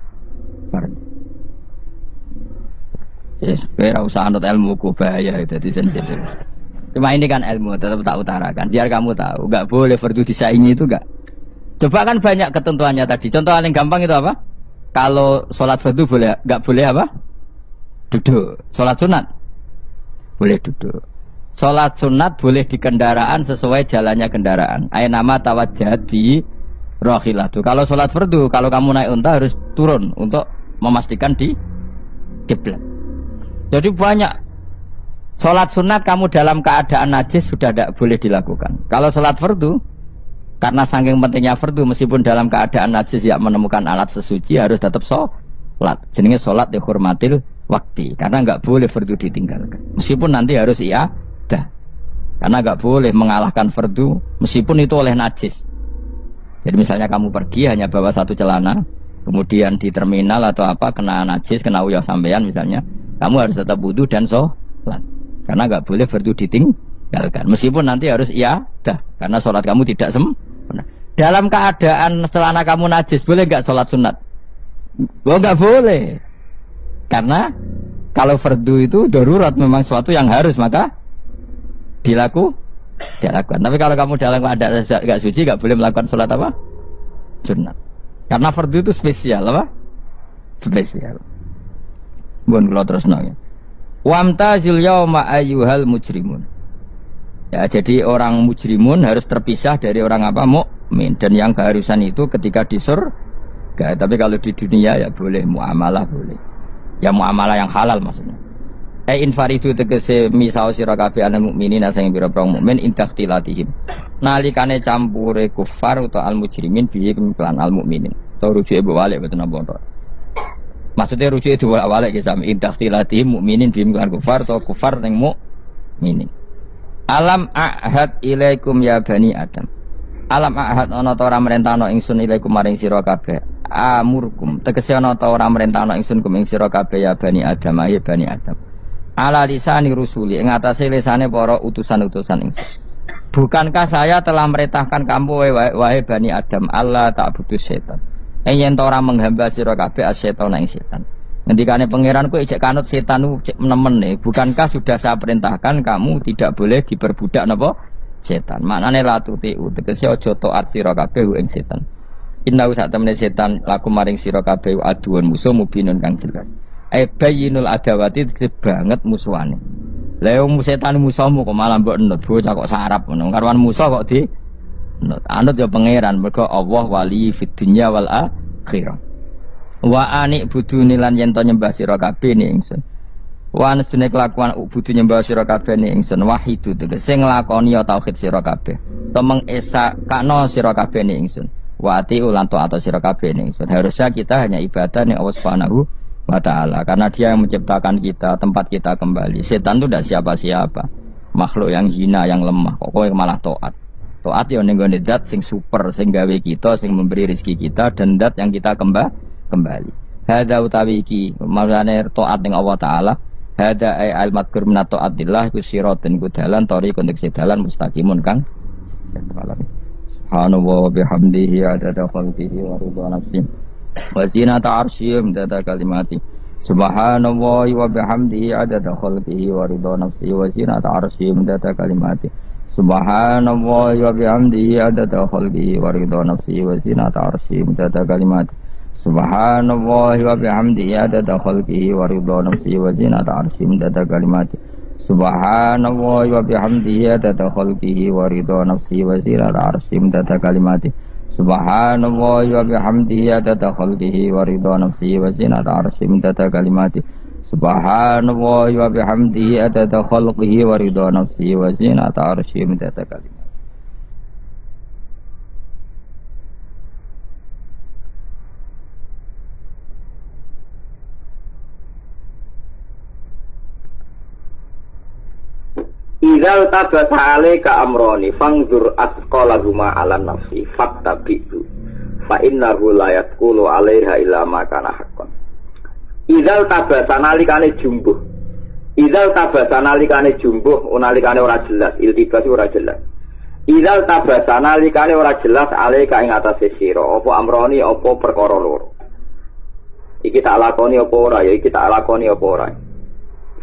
Yes, ora usah anut ilmu ku bahaya itu di sensitif. Cuma ini kan ilmu tetap tak utarakan biar kamu tahu, enggak boleh fardu disaingi itu enggak. Coba kan banyak ketentuannya tadi. Contoh paling gampang itu apa? Kalau sholat fardu boleh enggak boleh apa? Duduk. Sholat sunat boleh duduk. Sholat sunat boleh di kendaraan sesuai jalannya kendaraan. Nama tawajjahat bi rohilatu. Kalau sholat fardu, kalau kamu naik unta harus turun untuk memastikan di kiblat. Jadi banyak sholat sunat kamu dalam keadaan najis sudah tidak boleh dilakukan. Kalau sholat fardu Karena saking pentingnya fardu meskipun dalam keadaan najis ya menemukan alat sesuci harus tetap sholat. Jenenge sholat dihormatil waktu. Karena enggak boleh fardu ditinggalkan. Meskipun nanti harus iadah. Karena enggak boleh mengalahkan fardu meskipun itu oleh najis. Jadi misalnya kamu pergi hanya bawa satu celana, kemudian di terminal atau apa kena najis, kena uyah sampean misalnya, kamu harus tetap wudu dan sholat. Karena enggak boleh fardu ditinggalkan. Meskipun nanti harus iadah. Karena sholat kamu tidak sempurna. Dalam keadaan celana kamu najis, boleh enggak sholat sunat? Oh enggak boleh. Karena kalau fardu itu darurat memang sesuatu yang harus maka dilakukan. Tapi kalau kamu dalam keadaan enggak suci enggak boleh melakukan sholat apa? Sunat. Karena fardu itu spesial apa? Spesial. Bukan kalau terus nanya. Wamtazil yauma ayyuhal mujrimun. Ya, jadi orang mujrimun harus terpisah dari orang apa? Mukmin. Dan yang keharusan itu ketika di surga. Tapi kalau di dunia ya boleh muamalah boleh. Ya muamalah yang halal maksudnya. Infaridu tegese misao sira kabeh ana mukminin sing pira-pira mukmin intakhtilatihim. Nalikane campure kufar utawa al mujrimin biye kelan al mukminin. To rujuke mbok walik mboten napa. Maksudnya rujuke diwalik ki sami intakhtilatihim mukminin biye kelan kufar to kufar ning mukminin. Alam ahad ilaikum ya bani Adam. Alam ahad ana ta ora merentano ingsun ilaikum maring sira kabeh. Amurkum tegese ana ta ora merentano ingsun kum ing sira kabeh ya bani Adam ya bani Adam. Ala lisani rusuli ing atase lisane para utusan-utusan ingsun. Bukankah saya telah merintahkan kamu wahai bani Adam Allah tak butuh setan. Yen ta ora menghamba sira kabeh asetan ing setan. Ngendikane pangeranku ijek kanut setan nemen nih. Bukankah sudah saya perintahkan kamu tidak boleh diperbudak napa setan. Maknane la tutiu tegese aja taat sira kabeh ing setan. Inna sak temene setan laku maring sira kabeh aduan musuh mubinun kang jelas. Bayinul adawati banget musuhane. Lah wong setan musuhmu kok malah mbok enut bocah kok sarap ngono. Karwan musuh kok di enut. Anut ya pangeran mergo Allah wali fid dunya wal akhirah. Wa anik budune lan yen to nyembah sira kabeh ni ingsun. Wa anjene kelakuan budu nyembah sira kabeh ni ingsun wahidu tegese nglakoni ya tauhid sira kabeh. To mengesa kakno sira kabeh ni ingsun. Wa ati ulan to atau sira kabeh ni ingsun. Harusnya kita hanya ibadah ning Allah Subhanahu wa ta'ala karena dia yang menciptakan kita, tempat kita kembali. Setan itu tidak siapa-siapa, makhluk yang hina, yang lemah. Kok malah taat. Taat ya ning gone zat sing super, sing gawe kita, sing memberi rezeki kita dan zat yang kita kembali. Hadza utawi iki marane taat ning Allah taala. Hadza ai al-madkur min taatillah iku siratun ku dalan thariqun dalan mustaqimun kang subhanallah wa bihamdihi adada khalqihi wa ridha nafsihi wa zinata arsyihim dada kalimati subhanallah wa bihamdihi adada khalqihi wa ridha nafsihi wa zinata arsyihim dada kalimati subhanallah wa bihamdihi adada khalqihi wa ridha nafsihi wa zinata arsyihim dada kalimati subhanallah wa bihamdihi adada khalqihi wa ridha nafsihi wa zinata arsyihim dada kalimati subhanallah wa bihamdihi adada khalqihi wa ridha nafsihi wa zinata arsyihim dada kalimati subhanallah wa bihamdihi adada khalqihi wa ridha nafsihi wa zinata arsyihim dada kalimati subhanallah wa bihamdihi adada khalqihi wa ridha nafsihi wa zinata arsyihim dada kalimati. Idzal tabasa alaika amroni fangzur asqalahuma ala nafsi fattabi'u fa innahu la yaqulu 'alaiha illa ma kana haqqan. Idzal tabasa nalikane jumbuh. Idzal tabasa nalikane jumbuh nalikane ora jelas, iltibas ora jelas. Idzal tabasa nalikane ora jelas alaika ing atase sira apa amroni apa perkara loro. Iki tak lakoni apa ora ya iki tak lakoni apa ora.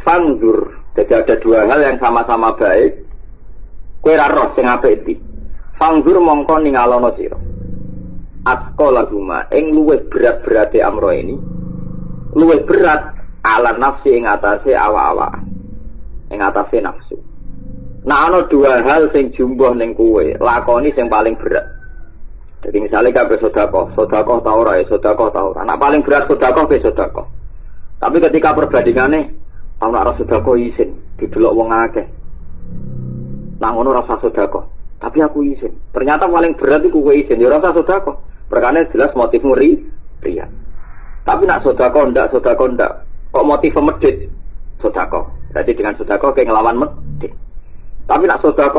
Fangzur. Jadi ada dua hal yang sama-sama baik. Kowe ra roh sing apik iki. Fangzur mongko ningalono sira. Asqalahuma ing luwih berat-berate amro ini. Luwih berat ala nafsi ing atase awak-awak. Ing atase nafsu. Nah ana dua hal sing jumbuh ning kowe, lakoni sing paling berat. Jadi misalnya kabeh sedekah ta ora ya sedekah ta ora. Nah paling berat sedekah ke sedekah. Tapi ketika perbandingane ana ora sedekah isin didelok wong akeh. Nang ngono rasa sedekah. Tapi aku izin. Ternyata paling berat itu kowe izin. Ya rasa sedekah. Perkara jelas motifmu ria. Tapi nak sedekah ndak. Kok motif medhit? Sedekah. Jadi dengan sedekah kayak ngelawan medhit. Tapi nak sedekah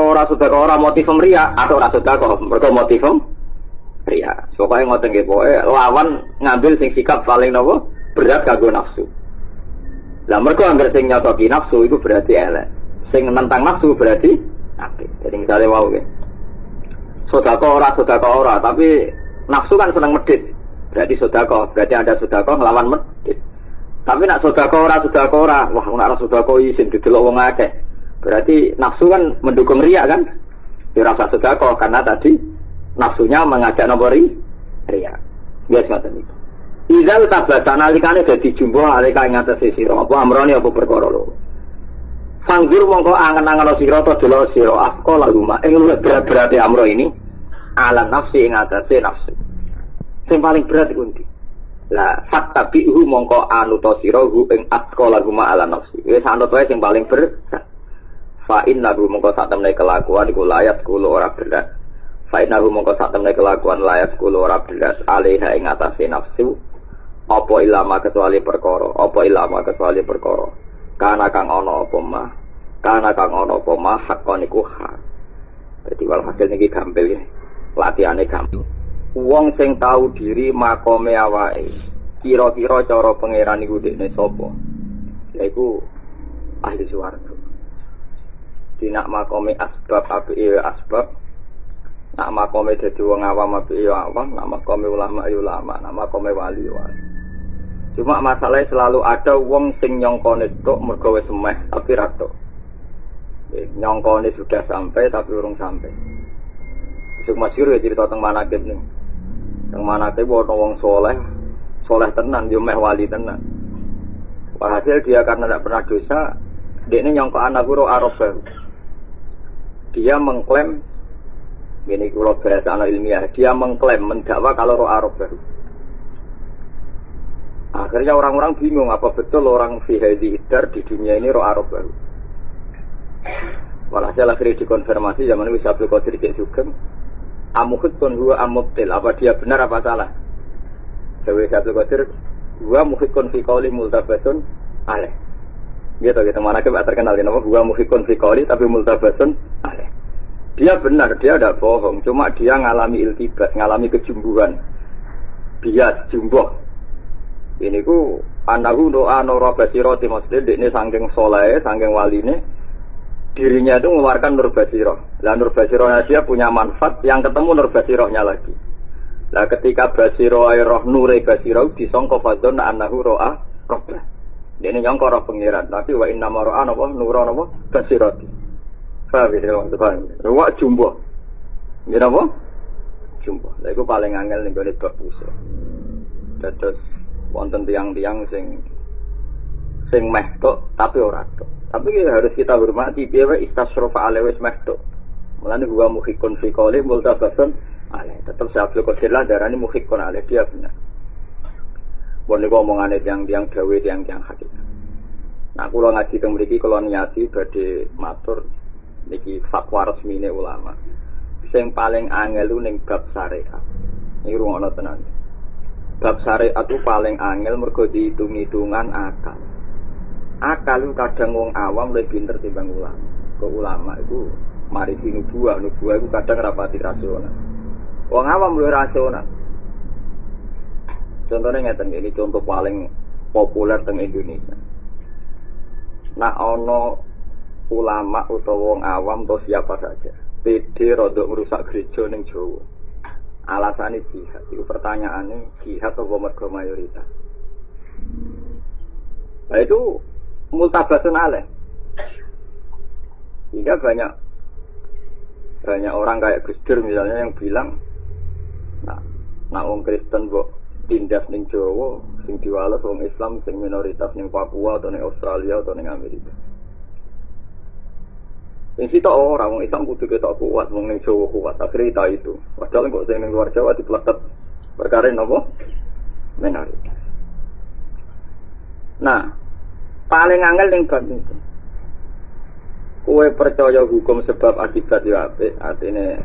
ora motif ria atau ora sedekah. Mergo motif ria. Pokoke ngoten nggih, pokoke lawan ngambil sing sikap paling napa? Berat kanggo nafsu. Lah mergo anggere sing nyotoki nafsu itu berarti elek. Sing nentang nafsu berarti apik. Jadi misalnya wow nggih. Sedekah ora, tapi nafsu kan seneng medhit. Berarti sedekah, berarti ada sedekah nglawan medhit. Tapi nak sedekah ora, wah nek ora sedekah isin didelok wong akeh. Berarti nafsu kan mendukung riya kan? Ya rasa sedekah karena tadi nafsunya mengajak nomor riya. Bias ngoten iki. Izal tabasana alikane dadi jumbo alika ing atase sira apa amrone apa perkara loro. Sanggur mongko angen-angen sira to delok sira afqala rumah ing berat-berate amro ini ala nafsi ing atase nafsu. Sing paling berat iku ndi? Lah fattabihu mongko anuta sira hu ing afqala rumah ala nafsi. Wis anut wae sing paling berat. Fa innahu mongko sak temne kelakuan iku layat kulo ora berat. Fa innahu mongko sak temne kelakuan layat kulo ora berat alaiha ing atase nafsu. Apa ilama kecuali perkara, Kana kang ana apa mah hakon iku hak. Dadi wal hasil niki gampil ya. Latihane gampil. Wong sing tahu diri makome awake. Kira-kira cara pangeran iku dekne sapa? Yaiku ahli swarga. Dinak makome asbab apike asbab. Nak makome dadi wong awam apike awam, nak makome ulama nak makome wali. Cuma masalahnya selalu ada wong sing nyongkone tok mergo wis semeh tapi ra tok. Nyongkone sudah sampai tapi urung sampai. Sing masyhur ya cerita teng manakib ning. Teng manakib ana wong soleh tenan yo meh wali tenan. Walhasil dia karena tidak pernah dosa, dekne nyongko anak guru Arab baru. Dia mengklaim ini kalau bahasa anak ilmiah, dia mengklaim mendakwa kalau roh Arab baru. Akhirnya orang-orang bingung apa betul orang fi hadhihi dar di dunia ini roh Arab baru. Walhasil akhirnya dikonfirmasi zaman itu Abdul Qadir Sugeng. Amuhitun huwa amubtil, apa dia benar apa salah? Dewi Abdul Qadir huwa muhikun fi qawli multabasun alaih. Gitu mana ke terkenal nama huwa muhikun fi qawli tapi multabasun alaih. Dia benar, dia tidak bohong, cuma dia ngalami iltibat, ngalami kejumbuhan. Bias jumbuh. Ini ku anahu doa nora basiro timosdid ini saking soleh, saking waline dirinya itu mengeluarkan nur basiro. Lah nur basirohnya dia punya manfaat yang ketemu nur basirohnya lagi. Lah ketika basiro roh nure basiro disangka fadzon anahu roa robbah. Ini nyangka roh pengiran, tapi wa inna maro'a napa nura napa basiroti. Paham ya teman-teman. Wa jumbo. Ya napa? Jumbo. Lah iku paling angel ning gone bab usul. Dados wonten tiang-tiang sing meh tok tapi ora tok. Tapi harus kita hormati piye wae istasrofa alaihi wis meh tok. Mulane gua muhikun fi qouli multabasun alaihi. Tetep Abdul Qadir lah darani muhikun alaihi dia benar. Mun niku omongane tiang-tiang gawe tiang-tiang hakikat. Nah kula ngaji teng mriki kula niati badhe matur niki fatwa resmine ulama. Sing paling angel ning bab syariat. Iki rumono tenan. Bab syariat itu paling angel mergo dihitung-hitungan akal. Akal itu kadang wong awam lebih pinter timbang ulama. Kok ulama itu mari nubuah itu kadang rapati rasional. Wong awam luwih rasional. Contohnya ngeten ini contoh paling populer teng Indonesia. Nah ono ulama utawa wong awam atau siapa saja pede rodok merusak gereja ning Jawa. Alasannya jihad. Itu pertanyaannya jihad atau mergo mayoritas. Nah itu multabasun alaih. Hingga banyak orang kayak Gus Dur misalnya yang bilang nah wong Kristen kok tindas ning Jawa sing diwales wong Islam sing minoritas ning Papua atau ning Australia atau ning Amerika. Yang kita orang Islam kudu ketok kuat, wong ning Jawa kuat. Akhirnya itu. Padahal kok sing ning luar Jawa dipletet perkara napa? Minoritas. Nah, paling angel ning bab itu. kowe percaya hukum sebab akibat yo apik, artine